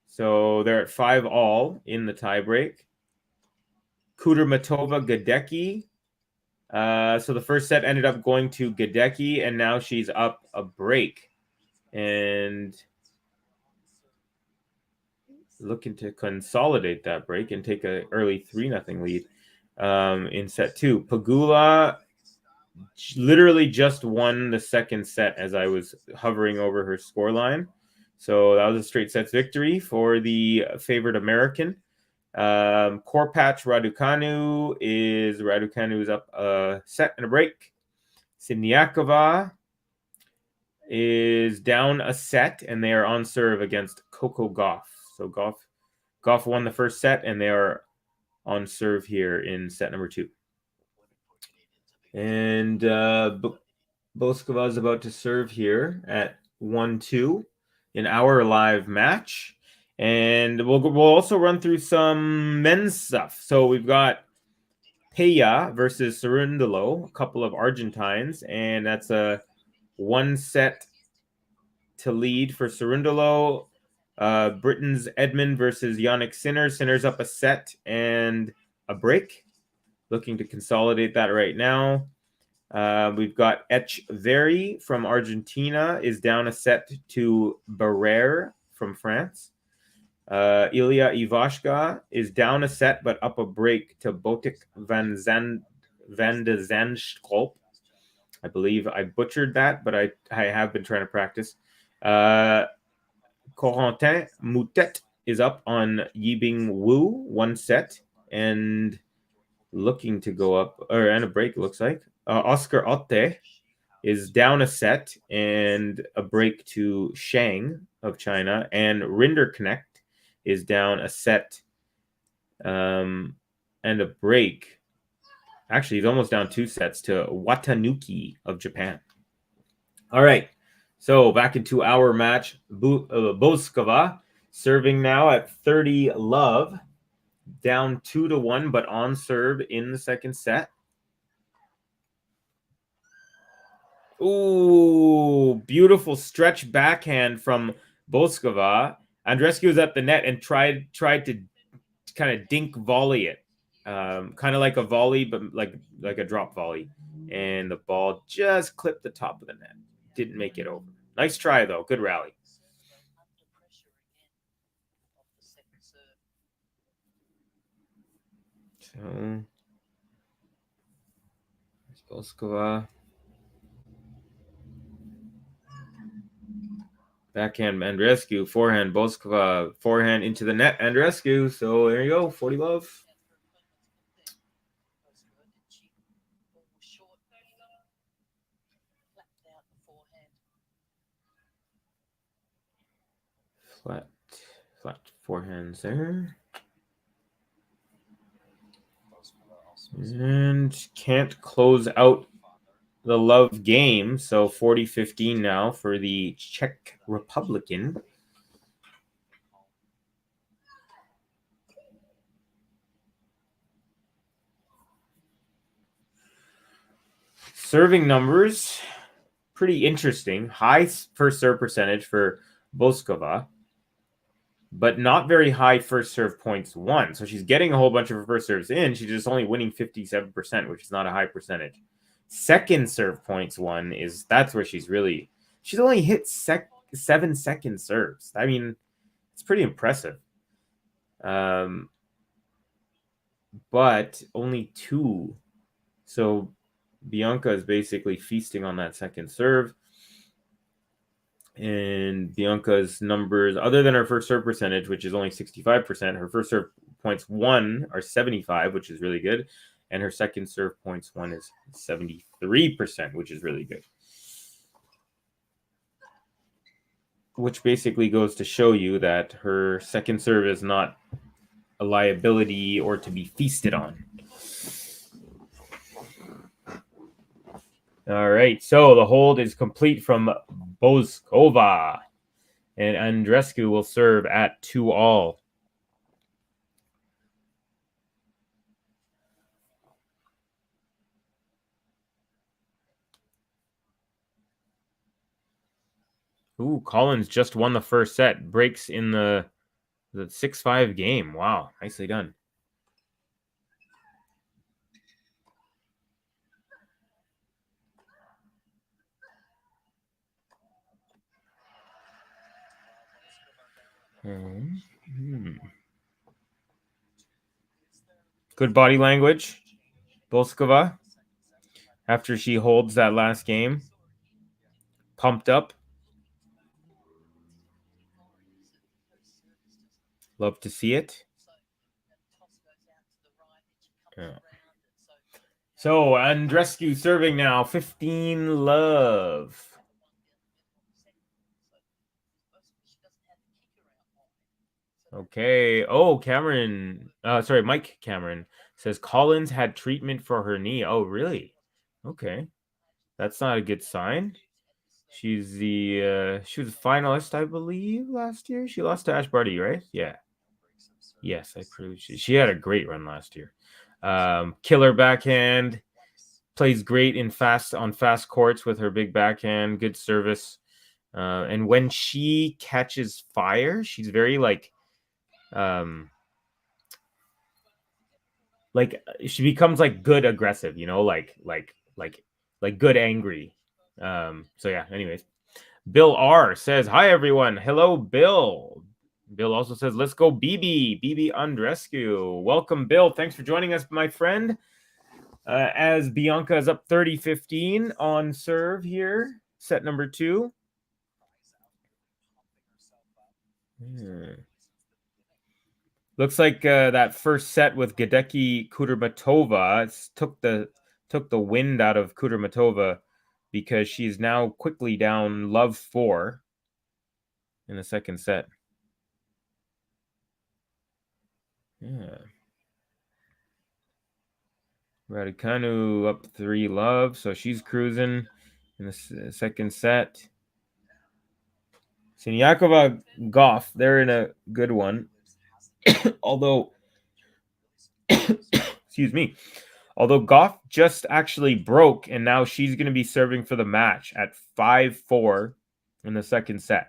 So they're at 5-all in the tiebreak. Kudermetova, Gadecki. So the first set ended up going to Gadecki, and now she's up a break. And looking to consolidate that break and take an early 3-0 lead in set 2. Pegula literally just won the second set as I was hovering over her scoreline. So that was a straight sets victory for the favored American. Korpatch Raducanu is up a set and a break. Siniakova is down a set, and they are on serve against Coco Gauff. So Gauff won the first set, and they are on serve here in set number 2. And Bouskova is about to serve here at 1-2 in our live match. And we'll also run through some men's stuff. So we've got Peya versus Cerundolo, a couple of Argentines, and that's a 1 set to lead for Cerundolo. Britain's Edmund versus Yannick Sinner. Sinner's up a set and a break. Looking to consolidate that right now. We've got Etcheverry from Argentina is down a set to Barrère from France. Ilya Ivashka is down a set but up a break to Botic van de Zandschulp. I believe I butchered that, but I have been trying to practice. Corentin Moutet is up on Yibing Wu, 1 set, and looking to go up, and a break, it looks like. Oscar Otte is down a set and a break to Shang of China, and Rinderknecht is down a set and a break. Actually, he's almost down 2 sets to Watanuki of Japan. All right, so back into our match. Bouskova serving now at 30 love, down 2-1, but on serve in the second set. Ooh, beautiful stretch backhand from Bouskova. Andreescu was at the net and tried to kind of dink volley it, kind of like a volley, but like a drop volley, and the ball just clipped the top of the net. Didn't make it over. Nice try though. Good rally. So Bouskova. Backhand Andreescu, forehand Bouskova, forehand into the net Andreescu. So there you go, 40 love. Flat forehands there. And can't close out the love game. So 40-15 now for the Czech Republican. Serving numbers, pretty interesting. High first serve percentage for Bouskova, but not very high first serve points won. So she's getting a whole bunch of her first serves in. She's just only winning 57%, which is not a high percentage. Second serve points won that's where she's only hit 7 second serves. I mean, it's pretty impressive. But only 2. So Bianca is basically feasting on that second serve. And Bianca's numbers, other than her first serve percentage, which is only 65%, her first serve points won are 75, which is really good. And her second serve points won is 73%, which is really good. Which basically goes to show you that her second serve is not a liability or to be feasted on. All right, so the hold is complete from Bouskova. And Andreescu will serve at 2-all. Ooh, Collins just won the first set. Breaks in the 6-5 game. Wow, nicely done. Good body language, BOUZKOVA. After she holds that last game. Pumped up. Love to see it. Yeah. So, Andreescu serving now. 15-love. Okay. Oh, Cameron. Sorry, Mike Cameron says Collins had treatment for her knee. Oh, really? Okay. That's not a good sign. She's she was a finalist, I believe, last year. She lost to Ash Barty, right? Yeah. Yes, I proved she had a great run last year. Killer backhand. Plays great on fast courts with her big backhand. Good service. And when she catches fire, she's very she becomes like good aggressive, you know, like good angry. So yeah, anyways. Bill R says, hi everyone. Hello, Bill. Bill also says, let's go BB Andreescu. Welcome, Bill. Thanks for joining us, my friend. As Bianca is up 30-15 on serve here. Set number 2. Looks like that first set with Gadecki Kudermetova took the wind out of Kudermetova because she's now quickly down love 4 in the second set. Yeah. Raducanu up 3 love, so she's cruising in the second set. Siniakova, Goff, they're in a good one. Although, excuse me, Goff just actually broke, and now she's going to be serving for the match at 5-4 in the second set.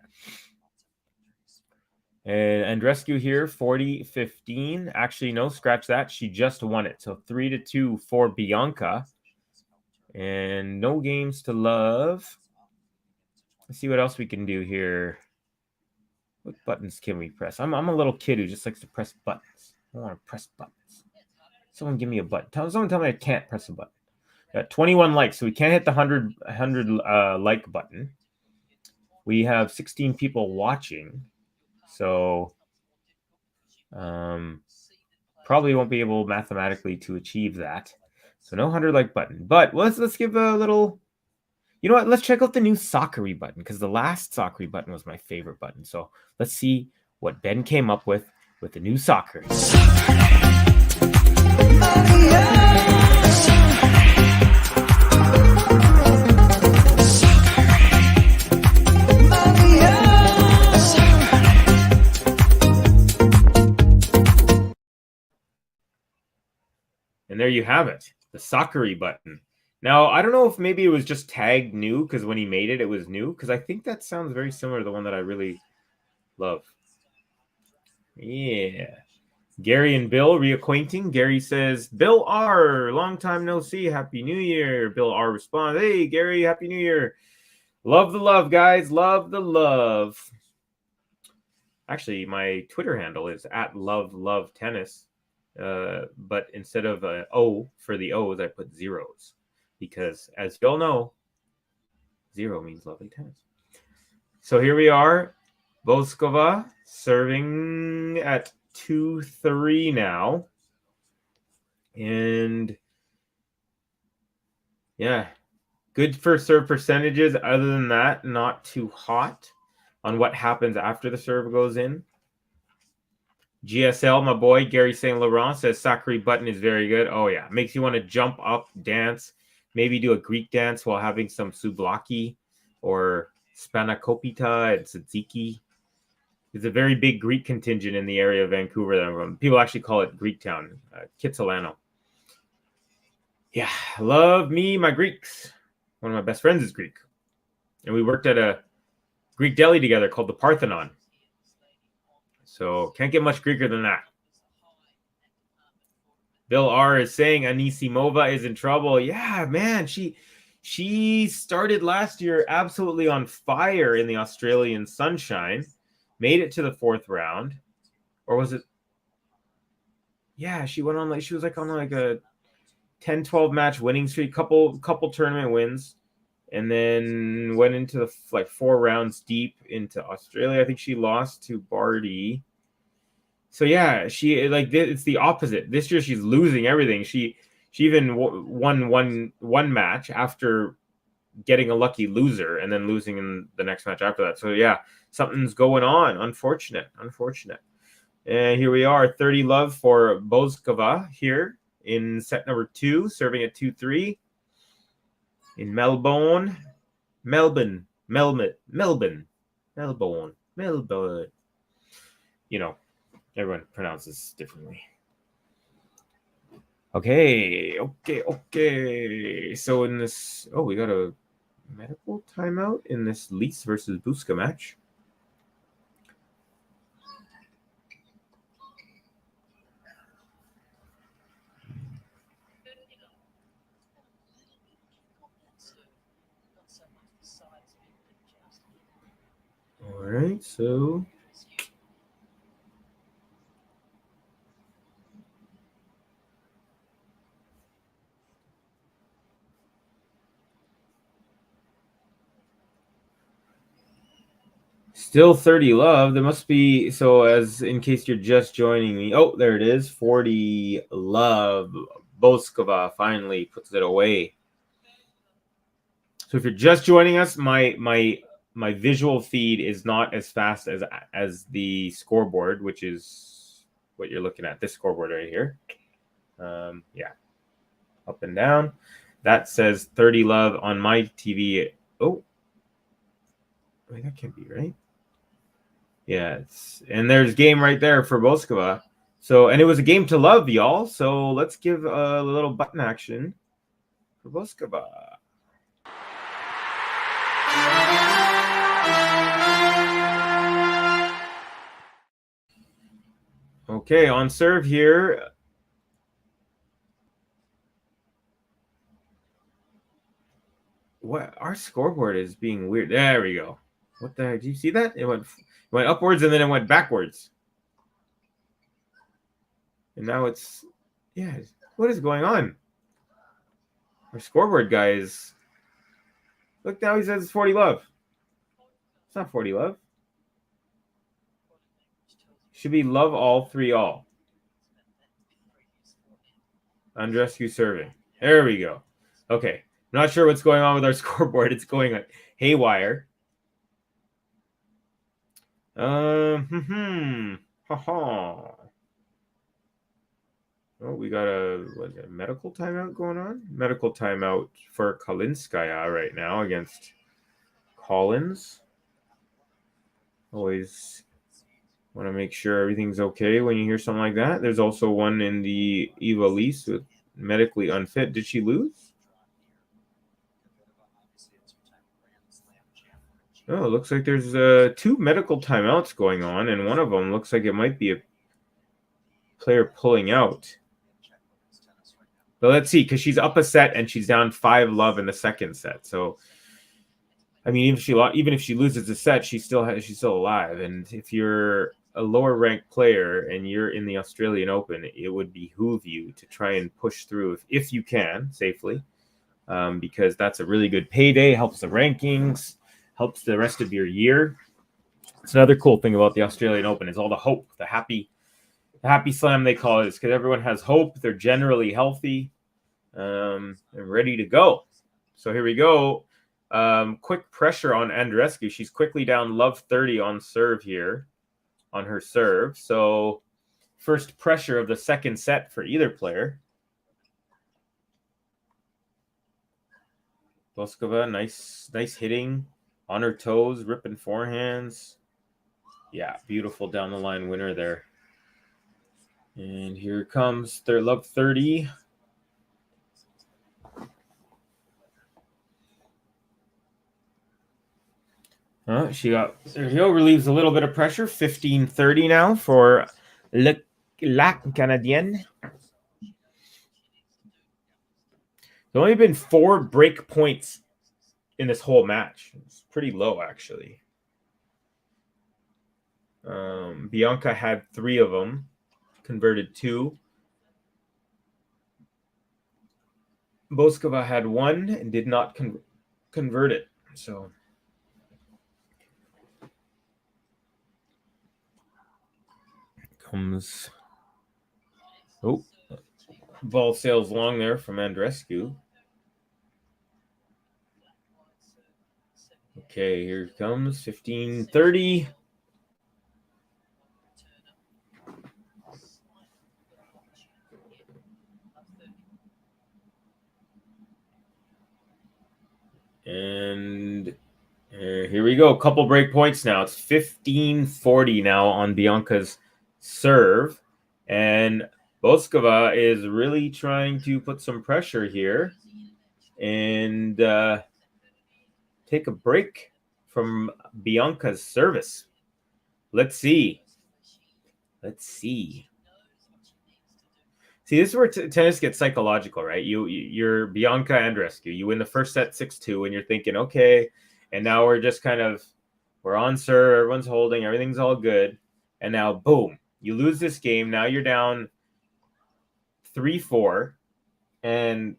And Andreescu here, 40-15. Actually, no, scratch that. She just won it. So 3-2 for Bianca. And no games to love. Let's see what else we can do here. What buttons can we press? I'm a little kid who just likes to press buttons. I want to press buttons. Someone give me a button. Someone tell me I can't press a button. Got 21 likes, so we can't hit the 100 like button. We have 16 people watching. So probably won't be able mathematically to achieve that. So no 100 like button. But let's give a little. You know what? Let's check out the new Sakura button, because the last Sakura button was my favorite button. So let's see what Ben came up with the new Sakura. And there you have it, the Sakura button. Now, I don't know if maybe it was just tagged new because when he made it, it was new. Because I think that sounds very similar to the one that I really love. Yeah. Gary and Bill reacquainting. Gary says, Bill R, long time no see. Happy New Year. Bill R responds, hey, Gary, Happy New Year. Love the love, guys. Love the love. Actually, my Twitter handle is @lovelovetennis. But instead of an O for the O's, I put zeros. Because, as you all know, 0 means lovely tennis. So here we are. BOUZKOVA serving at 2-3 now. And, yeah, good first serve percentages. Other than that, not too hot on what happens after the serve goes in. GSL, my boy, Gary St. Laurent says Sakura button is very good. Oh, yeah. Makes you want to jump up, dance. Maybe do a Greek dance while having some souvlaki or spanakopita and tzatziki. There's a very big Greek contingent in the area of Vancouver that I'm from. People actually call it Greek town, Kitsilano. Yeah, love me, my Greeks. One of my best friends is Greek. And we worked at a Greek deli together called the Parthenon. So can't get much Greeker than that. Bill R is saying Anisimova is in trouble. Yeah, man, she started last year absolutely on fire in the Australian sunshine. Made it to the 4th round. Or was it? Yeah, she went on like she was like on like a 10-12 match winning streak, couple tournament wins, and then went into the like 4 rounds deep into Australia. I think she lost to Barty. So yeah, she like it's the opposite. This year she's losing everything. She even won one match after getting a lucky loser and then losing in the next match after that. So yeah, something's going on. Unfortunate. And here we are, 30 love for BOUZKOVA here in set number 2, serving at 2-3 in Melbourne. You know, everyone pronounces differently. Okay. So in this, we got a medical timeout in this Lease versus Buska match. All right, so still 30 love. There must be, so as in case you're just joining me. Oh, there it is. 40 love. BOUZKOVA finally puts it away. So if you're just joining us, my visual feed is not as fast as the scoreboard, which is what you're looking at. This scoreboard right here. Yeah. Up and down. That says 30 love on my TV. Oh. Wait, that can't be right. Yeah, and there's game right there for BOUZKOVA. So, and it was a game to love, y'all. So let's give a little button action for BOUZKOVA. Okay, on serve here. What, our scoreboard is being weird. There we go. What the heck? Do you see that? It went upwards and then it went backwards. And now it's, yeah, what is going on? Our scoreboard guy is, look, now he says it's 40 love. It's not 40 love. Should be love all, 3 all. Andreescu serving. There we go. Okay. I'm not sure what's going on with our scoreboard. It's going like haywire. Oh, we got a medical timeout going on. Medical timeout for Kalinskaya right now against Collins. Always want to make sure everything's okay when you hear something like that. There's also one in the Eva Lease with medically unfit. Did she lose? Oh, it looks like there's 2 medical timeouts going on, and one of them looks like it might be a player pulling out. But let's see, because she's up a set and she's down 5 love in the second set. So, I mean, even if she loses a set, she's still alive. And if you're a lower ranked player and you're in the Australian Open, it would behoove you to try and push through if you can safely, because that's a really good payday. Helps the rankings, helps the rest of your year. It's another cool thing about the Australian Open is all the hope, the happy slam they call it, is because everyone has hope. They're generally healthy and ready to go. So here we go. Quick pressure on Andreescu. She's quickly down love 30 on serve here, on her serve. So first pressure of the second set for either player. BOUZKOVA, nice hitting on her toes, ripping forehands. Yeah, beautiful down the line winner there. And here comes their love 30. There you go, relieves a little bit of pressure. 15-30 now for La Canadienne. There's only been 4 break points in this whole match. It's pretty low, actually. Bianca had 3 of them, converted 2. Bouskova had 1 and did not convert it. So comes. Oh, ball sails long there from Andreescu. Okay, here it comes. 15-30. And here we go. Couple break points now. It's 15-40 now on Bianca's serve. And Bouskova is really trying to put some pressure here and take a break from Bianca's service. Let's see. See, this is where tennis gets psychological, right? You're Bianca Andreescu. You win the first set 6-2, and you're thinking, okay, and now we're on serve, everyone's holding, everything's all good. And now, boom, you lose this game. Now you're down 3-4, and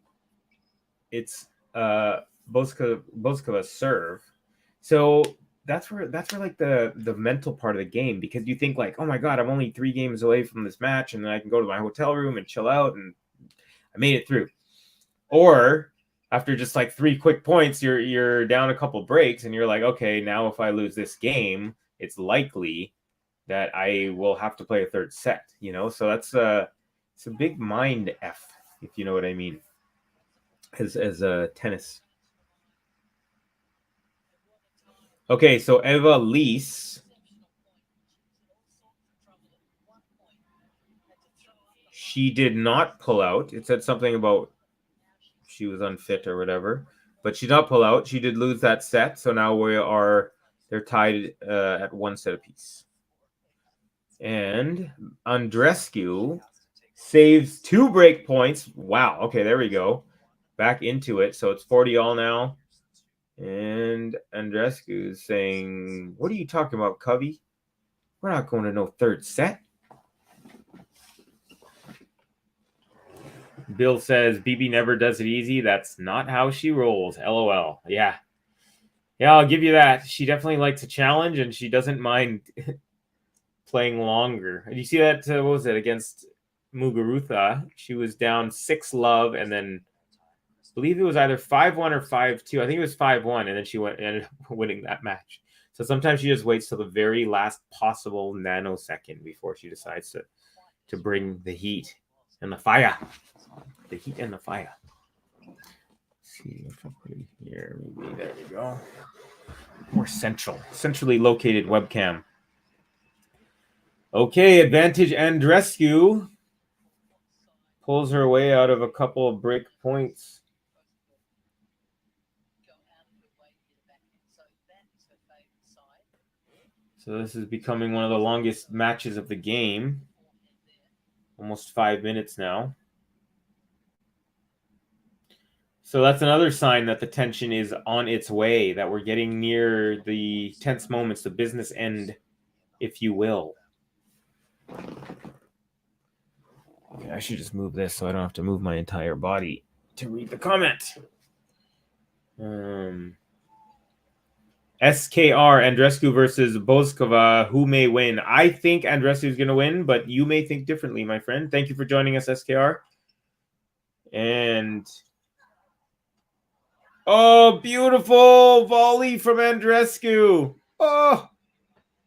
it's Bouskova's serve. So that's where like the mental part of the game, because you think like, oh my God, I'm only 3 games away from this match, and then I can go to my hotel room and chill out, and I made it through. Or after just like 3 quick points, you're down a couple breaks, and you're like, okay, now if I lose this game, it's likely that I will have to play a third set, So that's it's a big mind F, if you know what I mean, as a tennis. Okay, so Eva Lise, she did not pull out. It said something about she was unfit or whatever, but she did not pull out. She did lose that set, so now they're tied at 1 set apiece. And Andreescu saves 2 break points. Wow. Okay, there we go. Back into it. So it's 40 all now. And Andreescu is saying, what are you talking about, Covey? We're not going to no third set. Bill says, BB never does it easy. That's not how she rolls. LOL. Yeah. Yeah, I'll give you that. She definitely likes a challenge, and she doesn't mind playing longer. And you see that, what was it, against Muguruza? She was down 6-love, and then I believe it was either 5-1 or 5-2. I think it was 5-1, and then she ended up winning that match. So sometimes she just waits till the very last possible nanosecond before she decides to bring the heat and the fire. The heat and the fire. Let's see if I put it here. Maybe there we go. More centrally located webcam. Okay, advantage Andreescu pulls her way out of a couple of break points. So this is becoming one of the longest matches of the game. Almost 5 minutes now. So that's another sign that the tension is on its way, that we're getting near the tense moments, the business end, if you will. Okay, I should just move this so I don't have to move my entire body to read the comment. SKR, Andreescu versus Bouskova. Who may win? I think Andreescu is going to win, but you may think differently, my friend. Thank you for joining us, SKR. And oh, beautiful volley from Andreescu. Oh,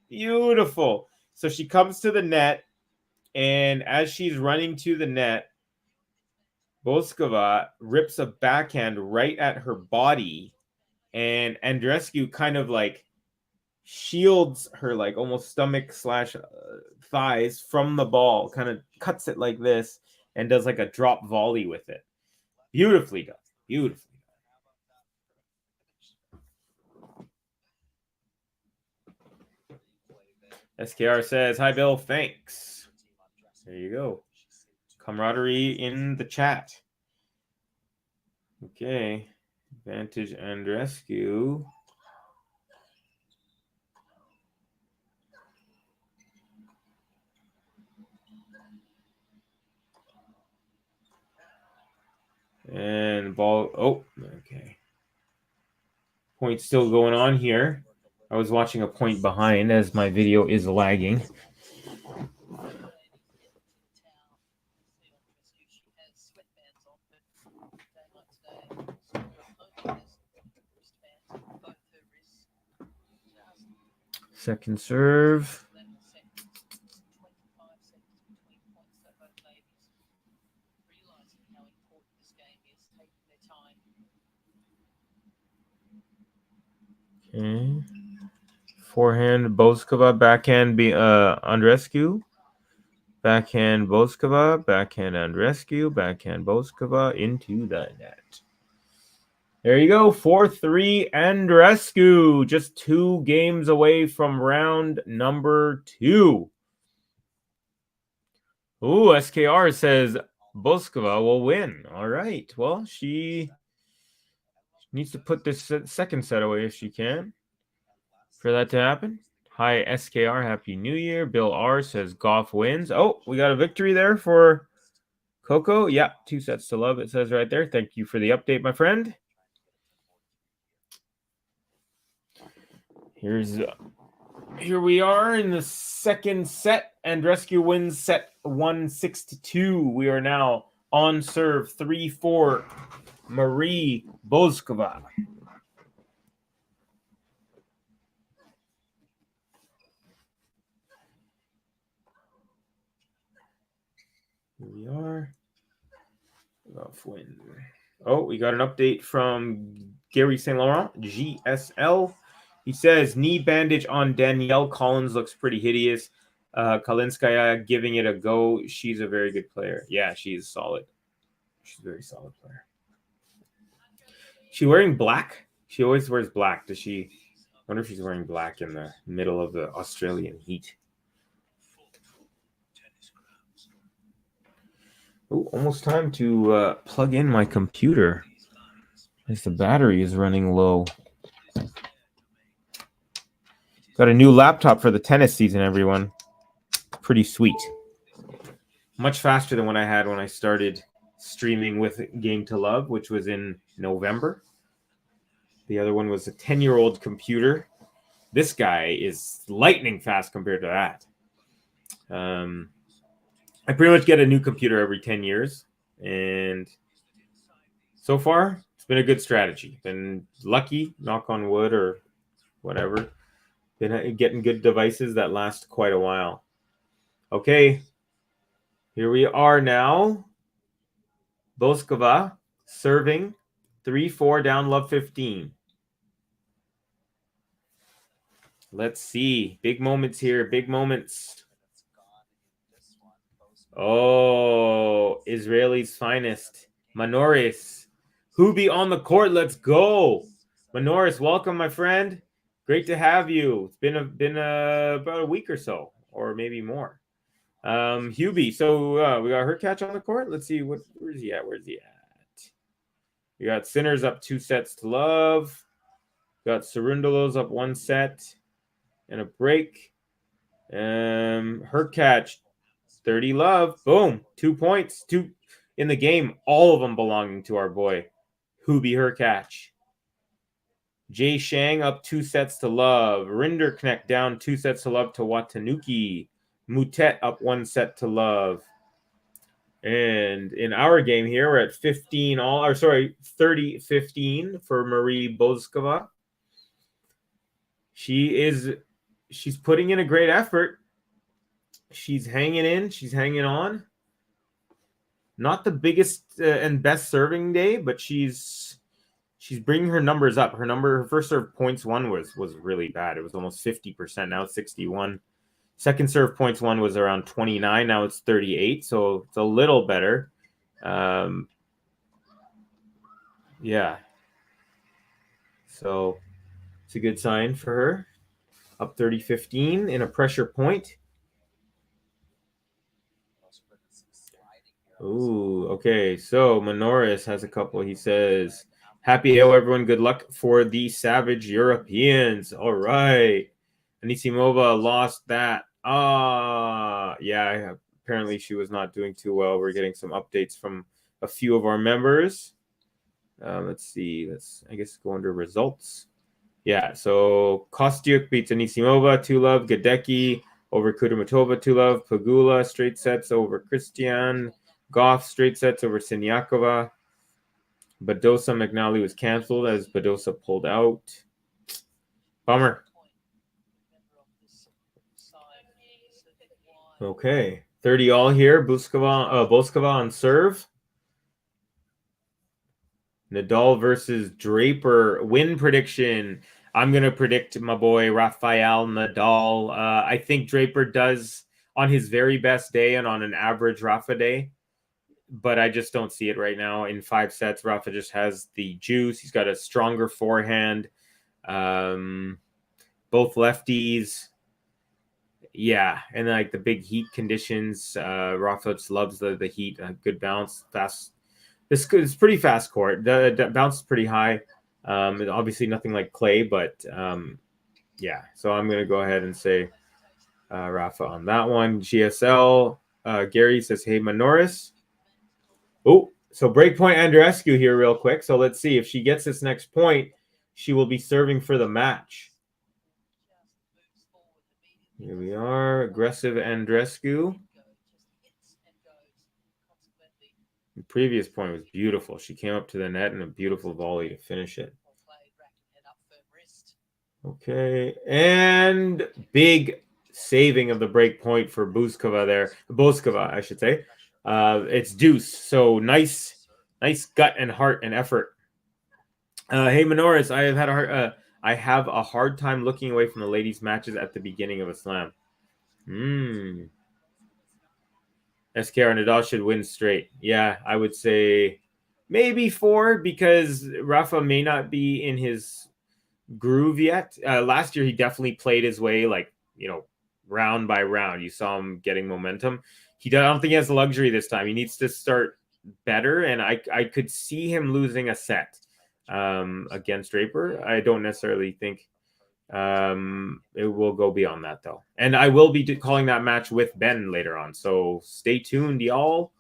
beautiful. So she comes to the net, and as she's running to the net, Bouskova rips a backhand right at her body, and Andreescu kind of like shields her like almost stomach slash thighs from the ball, kind of cuts it like this, and does like a drop volley with it. Beautifully done. Beautifully. SKR says, hi, Bill. Thanks. There you go. Camaraderie in the chat. Okay. Vantage Andreescu. And ball. Oh, okay. Point still going on here. I was watching a point behind as my video is lagging. Second serve. Okay. Forehand BOUZKOVA, backhand Andreescu. Backhand BOUZKOVA, backhand Andreescu, backhand BOUZKOVA into the net. There you go, 4-3 Andreescu, just 2 games away from round number 2. Ooh, SKR says BOUZKOVA will win. All right, well, she needs to put this second set away if she can for that to happen. Hi, SKR, Happy New Year. Bill R says Goff wins. Oh, we got a victory there for Coco. Yeah, 2 sets to love, it says right there. Thank you for the update, my friend. Here we are in the second set. Andreescu wins set 1 6-2. We are now on serve 3-4. Marie BOUZKOVA. Here we are. Oh, we got an update from Gary St. Laurent, GSL. He says, knee bandage on Danielle Collins looks pretty hideous. Kalinskaya giving it a go. She's a very good player. Yeah, she's solid. She's a very solid player. She wearing black? She always wears black. Does she? I wonder if she's wearing black in the middle of the Australian heat. Oh, almost time to plug in my computer. As the battery is running low. Got a new laptop for the tennis season, everyone. Pretty sweet. Much faster than what I had when I started streaming with Game to Love, which was in November. The other one was a 10-year-old computer. This guy is lightning fast compared to that. I pretty much get a new computer every 10 years. And so far, it's been a good strategy. Been lucky, knock on wood or whatever. Been getting good devices that last quite a while. Okay, here we are now. BOUZKOVA serving 3-4 down, love 15. Let's see. Big moments here. Big moments. Oh, Israeli's finest. Manoris. Hubi on the court. Let's go. Manoris, welcome, my friend. Great to have you. It's been about a week or so, or maybe more. Hubie, so we got Hurkacz on the court. Let's see, where's he at? Where's he at? We got Sinners up 2 sets to love. Got Cerundolos up 1 set and a break. Hurkacz 30 love. Boom. 2 points. 2 in the game. All of them belonging to our boy Hubie Hurkacz. Jay Shang up 2 sets to love. Rinderknecht down 2 sets to love to Watanuki. Mutet up 1 set to love. And in our game here, we're at 30-15 for Marie BOUZKOVA. She's putting in a great effort. She's hanging in. She's hanging on. Not the biggest and best serving day, but she's she's bringing her numbers up. Her first serve points won was really bad. It was almost 50%. Now it's 61. Second serve points won was around 29. Now it's 38. So it's a little better. Yeah. So it's a good sign for her. Up 30-15 in a pressure point. Ooh, okay. So Manoris has a couple. He says, happy hello everyone. Good luck for the Savage Europeans. All right. Anisimova lost that. Yeah. Apparently she was not doing too well. We're getting some updates from a few of our members. Let's see. I guess, go under results. Yeah. So Kostyuk beats Anisimova, 2-love. Gadecki over Kudermetova, 2-love. Pagula, straight sets over Christian. Goff, straight sets over Siniakova. Badosa McNally was canceled as Badosa pulled out. Bummer. Okay. 30 all here. Bouzkova on serve. Nadal versus Draper. Win prediction. I'm going to predict my boy Rafael Nadal. I think Draper does on his very best day and on an average Rafa day. But I just don't see it right now. In 5 sets, Rafa just has the juice. He's got a stronger forehand. Both lefties. Yeah, and like the big heat conditions, Rafa just loves the heat. Good bounce, fast. This is pretty fast court. The bounce is pretty high. Obviously nothing like clay, but yeah. So I'm going to go ahead and say Rafa on that one. GSL, Gary says, hey, Manoris. Oh, so breakpoint Andreescu here real quick. So let's see if she gets this next point, she will be serving for the match. Here we are, aggressive Andreescu. The previous point was beautiful. She came up to the net and a beautiful volley to finish it. Okay, and big saving of the break point for Bouzkova there. Bouzkova, I should say. It's deuce. So nice gut and heart and effort. Hey Manoris, I have a hard time looking away from the ladies' matches at the beginning of a slam. SKR Nadal should win straight. Yeah, I would say maybe 4 because Rafa may not be in his groove yet. Last year he definitely played his way round by round. You saw him getting momentum. I don't think he has the luxury this time. He needs to start better, and I could see him losing a set against Draper. I don't necessarily think it will go beyond that, though. And I will be calling that match with Ben later on, so stay tuned, y'all.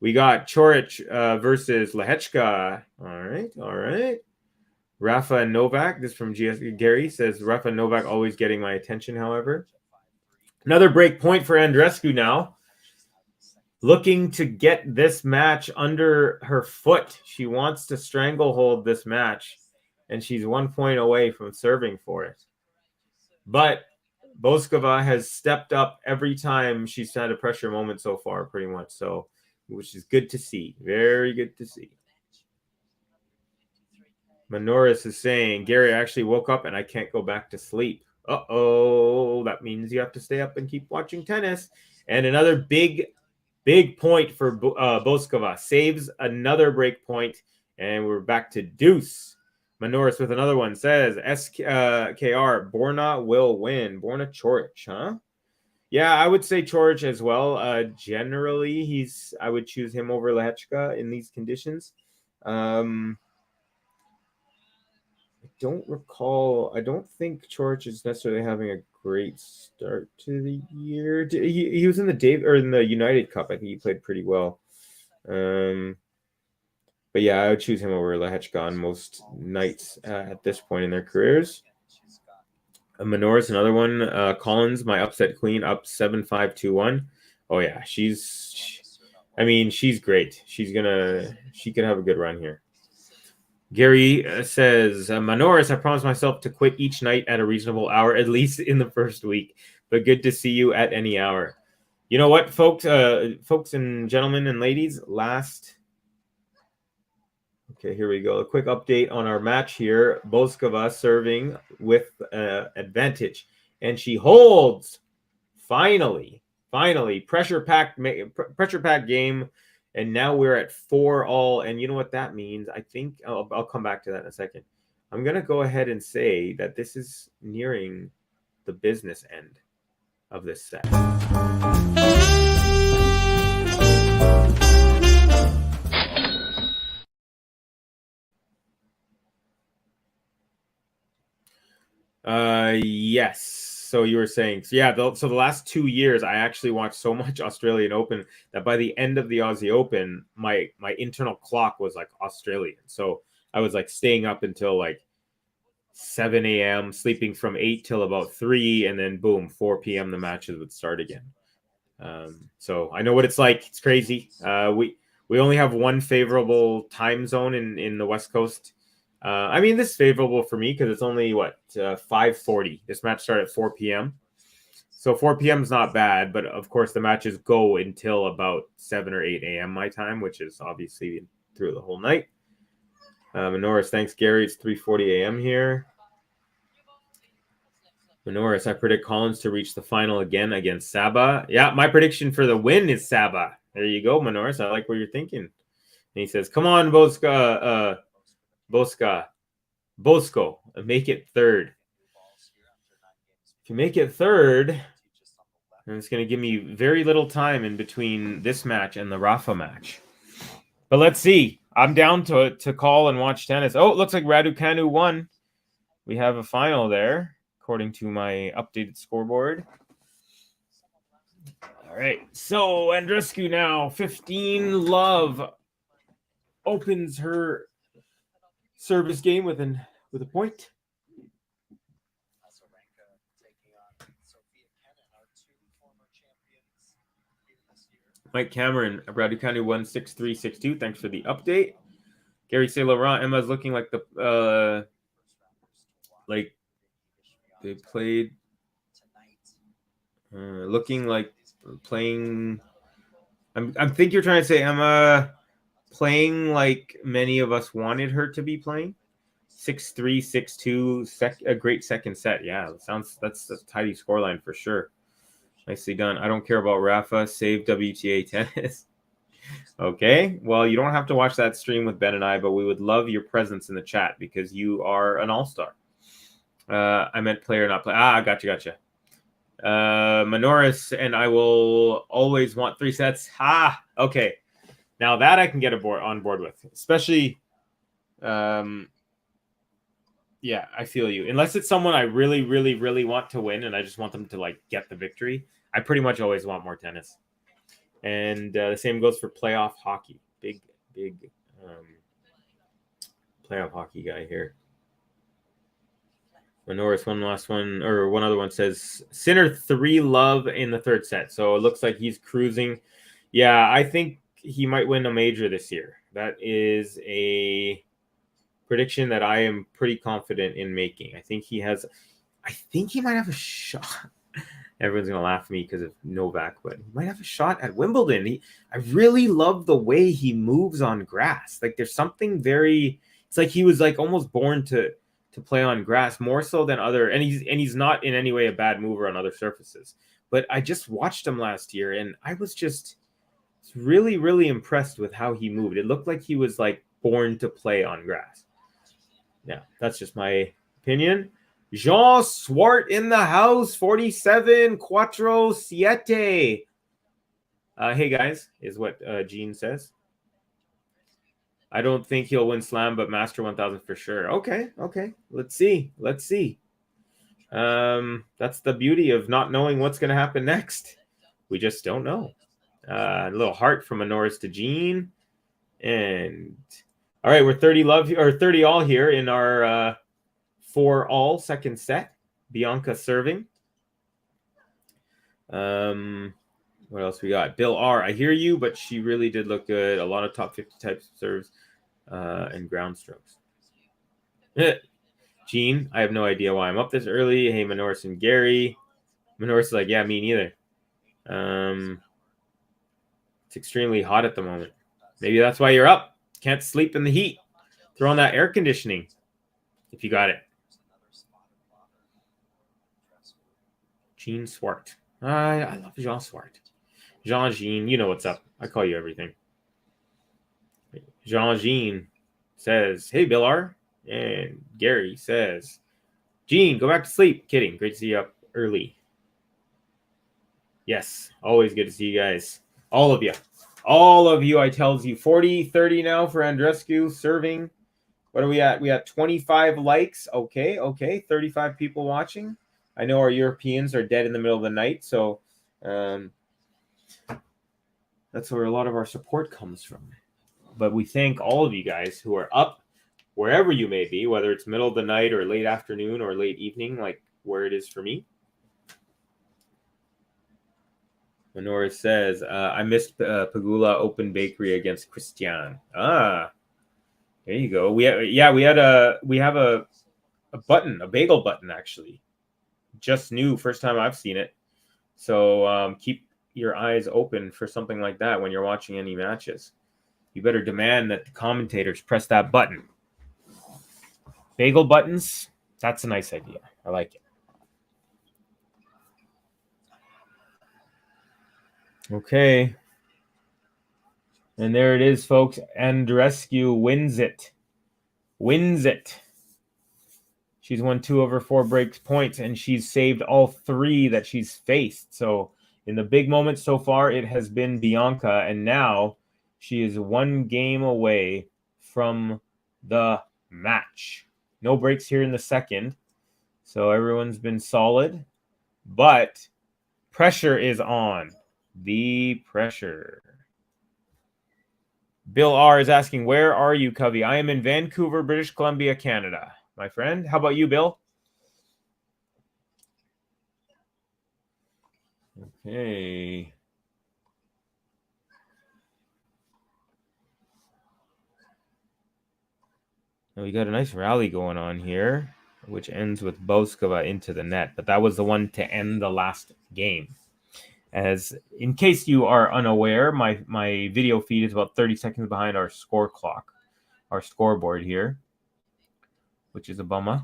We got Chorich versus Lehechka. All right. Rafa and Novak. This from Gary says, Rafa and Novak always getting my attention, however. Another break point for Andreescu now. Looking to get this match under her foot. She wants to stranglehold this match, and she's 1 point away from serving for it. But Bouzkova has stepped up every time she's had a pressure moment so far, pretty much. So, which is good to see. Very good to see. Manoris is saying, Gary, I actually woke up and I can't go back to sleep. Uh-oh. That means you have to stay up and keep watching tennis. And another big point for Bouzkova. Saves another break point, and we're back to deuce. Manoris with another one says, SKR, Borna will win. Borna Chorich, huh? Yeah, I would say Chorich as well. Generally, I would choose him over Lehechka in these conditions. I don't think Chorich is necessarily having a great start to the year. He was in the United Cup. I think he played pretty well. But yeah, I would choose him over Lehechka on most nights at this point in their careers. Manoris, another one. Collins, my upset queen, up 7-5-2-1. Oh yeah, she's great. She could have a good run here. Gary says, Manoris, I promised myself to quit each night at a reasonable hour, at least in the first week, but good to see you at any hour. You know what, folks and gentlemen and ladies, Okay, here we go. A quick update on our match here. BOUZKOVA serving with advantage, and she holds. Finally, pressure pack game, and now we're at 4-all. And you know what that means? I think I'll come back to that in a second. I'm gonna go ahead and say that this is nearing the business end of this set. Yes. So you were saying, so yeah, so the last 2 years, I actually watched so much Australian Open that by the end of the Aussie Open, my internal clock was like Australian. So I was like staying up until like 7 a.m., sleeping from 8 till about 3, and then boom, 4 p.m. the matches would start again. So I know what it's like. It's crazy. We only have one favorable time zone in the West Coast. I mean, this is favorable for me because it's only, 5:40. This match started at 4 p.m. So 4 p.m. is not bad, but of course the matches go until about 7 or 8 a.m. my time, which is obviously through the whole night. Manoris, thanks, Gary. It's 3:40 a.m. here. Manoris, I predict Collins to reach the final again against Saba. Yeah, my prediction for the win is Saba. There you go, Manoris. I like what you're thinking. And he says, come on, Bosco, make it third. If you make it third, then it's going to give me very little time in between this match and the Rafa match. But let's see. I'm down to call and watch tennis. Oh, it looks like Raducanu won. We have a final there, according to my updated scoreboard. All right. So Andreescu now, 15 love, opens her service game with a point. Mike Cameron, Raducanu 16362. Thanks for the update. Gary Saint Laurent, Emma's looking like like they played, looking like playing. I think you're trying to say Emma playing like many of us wanted her to be playing. 6-3, 6-2, a great second set. Yeah, that's a tidy scoreline for sure. Nicely done. I don't care about Rafa. Save WTA tennis. Okay. Well, you don't have to watch that stream with Ben and I, but we would love your presence in the chat because you are an all-star. I meant player, not play. Gotcha. Manoris and I will always want 3 sets. Okay. Now that I can get on board with, especially, yeah, I feel you. Unless it's someone I really, really, really want to win and I just want them to like get the victory, I pretty much always want more tennis. And the same goes for playoff hockey. Big playoff hockey guy here. Manoris, one other one says Sinner 3 love in the third set. So it looks like he's cruising. Yeah, I think he might win a major this year. That is a prediction that I am pretty confident in making. I think he might have a shot. Everyone's going to laugh at me because of Novak, but he might have a shot at Wimbledon. I really love the way he moves on grass. Like there's something it's like he was like almost born to play on grass more so than and he's not in any way a bad mover on other surfaces. But I just watched him last year and I was just really, really impressed with how he moved. It looked like he was like born to play on grass. Yeah, that's just my opinion. Jean Swart in the house, 47, 47. Hey, guys, is what Gene says. I don't think he'll win Slam, but Master 1000 for sure. Okay. Let's see. That's the beauty of not knowing what's going to happen next. We just don't know. A little heart from Manoris to Gene. And all right, we're 30 all here in our 4-all second set. Bianca serving. What else we got? Bill R. I hear you, but she really did look good. A lot of top 50 types of serves and ground strokes. Gene, I have no idea why I'm up this early. Hey, Manoris and Gary. Manoris is like, yeah, me neither. It's extremely hot at the moment. Maybe that's why you're up. Can't sleep in the heat. Throw on that air conditioning if you got it. Jean Swart. I love Jean Swart. Jean, you know what's up. I call you everything. Jean says, hey, Bill R. And Gary says, Jean, go back to sleep. Kidding. Great to see you up early. Yes, always good to see you guys. All of you. All of you, I tells you. 40-30 now for Andreescu serving. What are we at? We at 25 likes. Okay. 35 people watching. I know our Europeans are dead in the middle of the night, so that's where a lot of our support comes from. But we thank all of you guys who are up wherever you may be, whether it's middle of the night or late afternoon or late evening, like where it is for me. Honora says, I missed Pagula Open Bakery against Christian. There you go. We have a button, a bagel button, actually. Just new, first time I've seen it. So keep your eyes open for something like that when you're watching any matches. You better demand that the commentators press that button. Bagel buttons, that's a nice idea. I like it. Okay. And there it is, folks. Andreescu wins it. She's won 2 of her 4 breaks points, and she's saved all 3 that she's faced. So in the big moments so far, it has been Bianca, and now she is 1 game away from the match. No breaks here in the second. So everyone's been solid, but pressure is on. The pressure. Bill R is asking, where are you, Covey? I am in Vancouver, British Columbia, Canada, my friend. How about you, Bill? Okay. Now we got a nice rally going on here, which ends with BOUZKOVA into the net. But that was the one to end the last game. As in case you are unaware, my video feed is about 30 seconds behind our score clock, our scoreboard here, which is a bummer.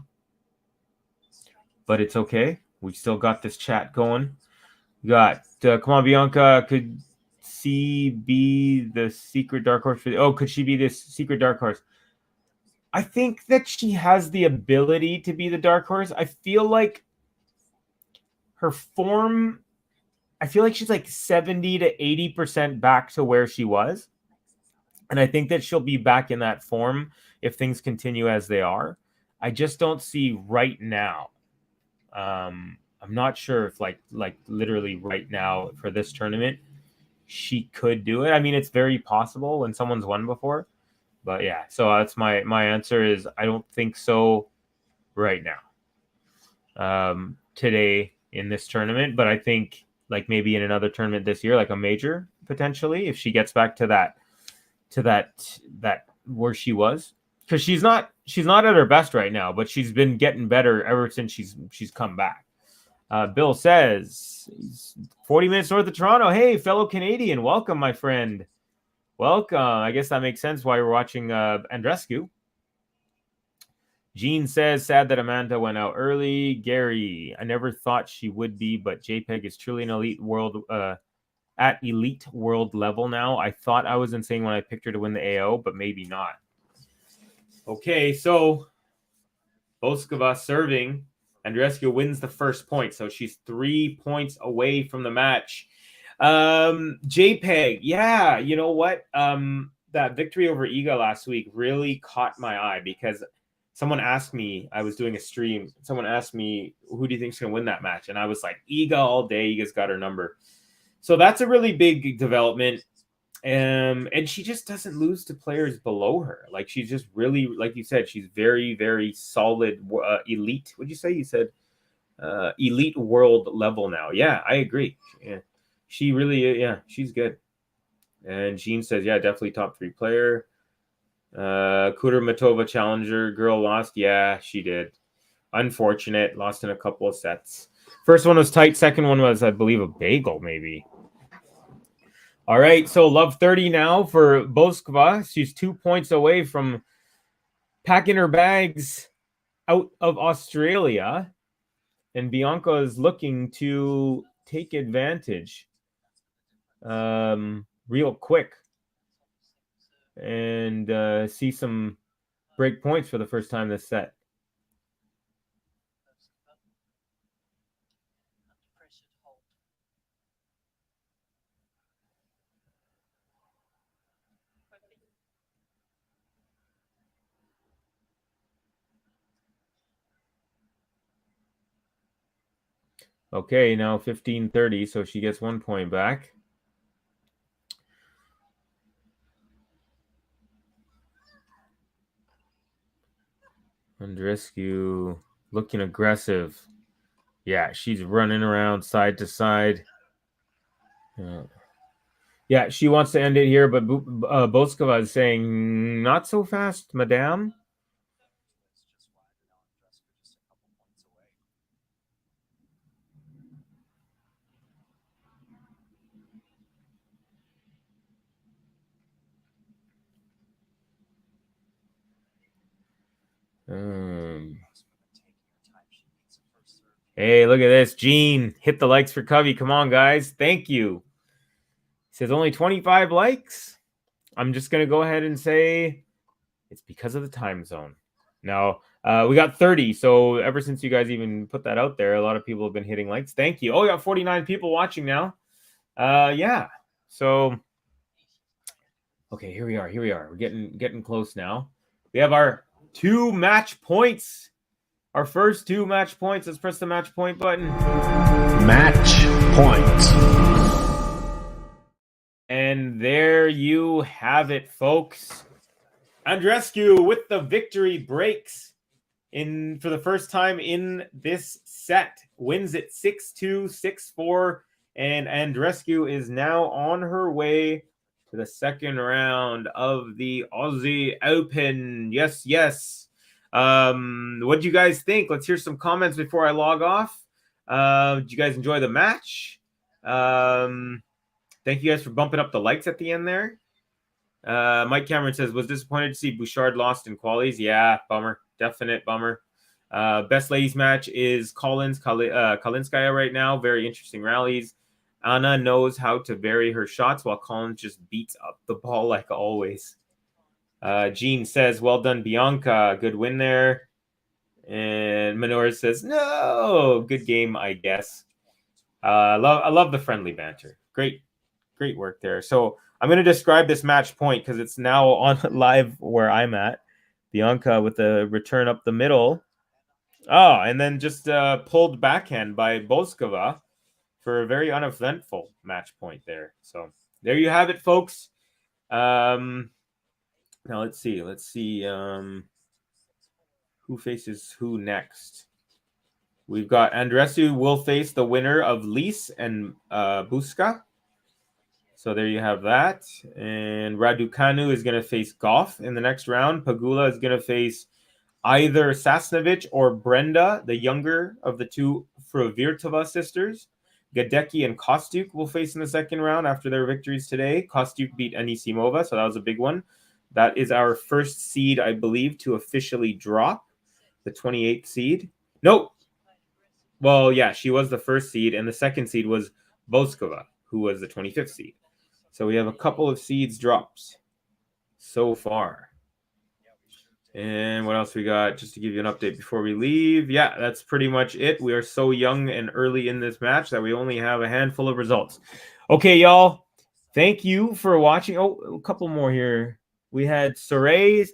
But it's okay. We still got this chat going. We got, come on, Bianca, could she be the secret dark horse? Could she be this secret dark horse? I think that she has the ability to be the dark horse. I feel like her form... I feel like she's like 70 to 80% back to where she was. And I think that she'll be back in that form if things continue as they are. I just don't see right now. I'm not sure if like literally right now for this tournament, she could do it. I mean, it's very possible when someone's won before. But yeah, so that's my answer is I don't think so right now. Today in this tournament, but I think like maybe in another tournament this year, like a major potentially, if she gets back to that where she was, because she's not at her best right now, but she's been getting better ever since she's come back. Bill says he's 40 minutes north of Toronto. Hey, fellow Canadian, welcome, my friend. Welcome. I guess that makes sense why we're watching Andreescu. Jean says, sad that Amanda went out early. Gary, I never thought she would be, but JPEG is truly an elite world at elite world level now. I thought I was insane when I picked her to win the AO, but maybe not. Okay, so BOUZKOVA serving. Andreescu wins the first point, so she's 3 points away from the match. JPEG, yeah, you know what? That victory over Iga last week really caught my eye because someone asked me, I was doing a stream, someone asked me, who do you think's going to win that match? And I was like, Iga all day. Iga's got her number. So that's a really big development. And she just doesn't lose to players below her. Like, she's just really, like you said, she's very, very solid, elite. What'd you say? You said elite world level now. Yeah, I agree. Yeah, she really, yeah, she's good. And Jean says, yeah, definitely top 3 player. Kudermetova challenger girl lost. Yeah, she did. Unfortunate. Lost in a couple of sets. First one was tight. Second one was, I believe, a bagel, maybe. All right, so love 30 now for BOUZKOVA. She's 2 points away from packing her bags out of Australia, and Bianca is looking to take advantage real quick and see some break points for the first time this set. Okay, now 15:30, so she gets 1 point back. Andreescu looking aggressive. Yeah, she's running around side to side. Yeah, she wants to end it here, but BOUZKOVA is saying, not so fast, madame. Hey, look at this. Gene, hit the likes for Covey. Come on, guys. Thank you. He says only 25 likes. I'm just going to go ahead and say it's because of the time zone. Now, we got 30. So ever since you guys even put that out there, a lot of people have been hitting likes. Thank you. Oh, we got 49 people watching now. Yeah. So, okay, here we are. We're getting close now. We have our 2 match points. Our first 2 match points. Let's press the match point button. Match point. And there you have it, folks. Andreescu with the victory breaks for the first time in this set. Wins it 6-2, 6-4. And Andreescu is now on her way to the second round of the Aussie Open. Yes, yes. What do you guys think? Let's hear some comments before I log off. Did you guys enjoy the match? Thank you guys for bumping up the likes at the end there. Mike Cameron says, was disappointed to see Bouchard lost in qualies. Yeah, bummer. Definite bummer. Best ladies match is Kalinskaya right now. Very interesting rallies. Anna knows how to vary her shots while Collins just beats up the ball like always. Gene says, well done, Bianca. Good win there. And Minoru says, no. Good game, I guess. I love the friendly banter. Great work there. So I'm going to describe this match point because it's now on live where I'm at. Bianca with the return up the middle. Oh, and then just pulled backhand by BOUZKOVA for a very uneventful match point there. So there you have it, folks. Now let's see who faces who next. We've got Andreescu will face the winner of Lise and Buska. So there you have that. And Raducanu is going to face Goff in the next round. Pagula is going to face either Sasnovich or Brenda, the younger of the two Fruvirtova sisters. Gadecki and Kostuk will face in the second round after their victories today. Kostuk beat Anisimova, so that was a big one. That is our first seed, I believe, to officially drop, the 28th seed. Nope. Well, yeah, she was the first seed, and the second seed was BOUZKOVA, who was the 25th seed. So we have a couple of seeds drops so far. And what else we got? Just to give you an update before we leave. Yeah, that's pretty much it. We are so young and early in this match that we only have a handful of results. Okay, y'all. Thank you for watching. Oh, a couple more here. We had Saray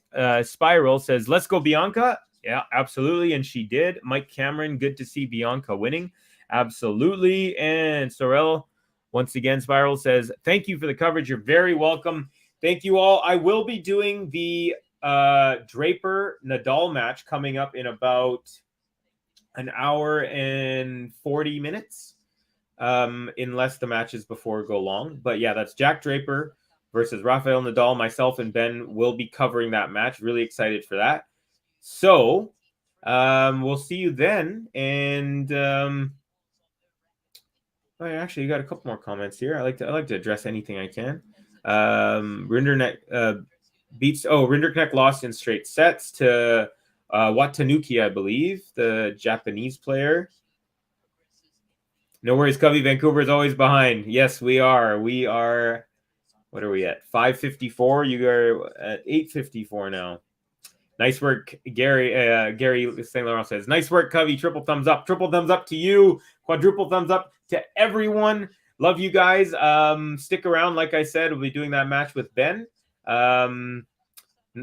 Spiral says, let's go, Bianca. Yeah, absolutely. And she did. Mike Cameron, good to see Bianca winning. Absolutely. And Sorel, once again, Spiral says, thank you for the coverage. You're very welcome. Thank you all. I will be doing the Draper Nadal match coming up in about an hour and 40 minutes, unless the matches before go long. But yeah, that's Jack Draper versus Rafael Nadal. Myself and Ben will be covering that match. Really excited for that. So we'll see you then. And actually, you got a couple more comments here. I like to address anything I can. Rindernet Rinderknecht lost in straight sets to Watanuki, I believe, the Japanese player. No worries, Covey. Vancouver is always behind. Yes, we are. We are. What are we at? 5:54. You are at 8:54 now. Nice work, Gary. Gary St. Laurent says, "Nice work, Covey. Triple thumbs up. Triple thumbs up to you. Quadruple thumbs up to everyone. Love you guys. Stick around. Like I said, we'll be doing that match with Ben.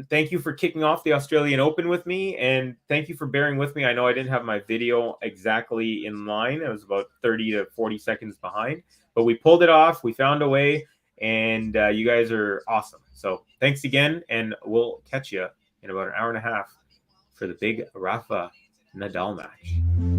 Thank you for kicking off the Australian Open with me, and thank you for bearing with me. I know I didn't have my video exactly in line. I was about 30 to 40 seconds behind, but we pulled it off. We found a way, and you guys are awesome. So thanks again, and we'll catch you in about an hour and a half for the big Rafa Nadal match.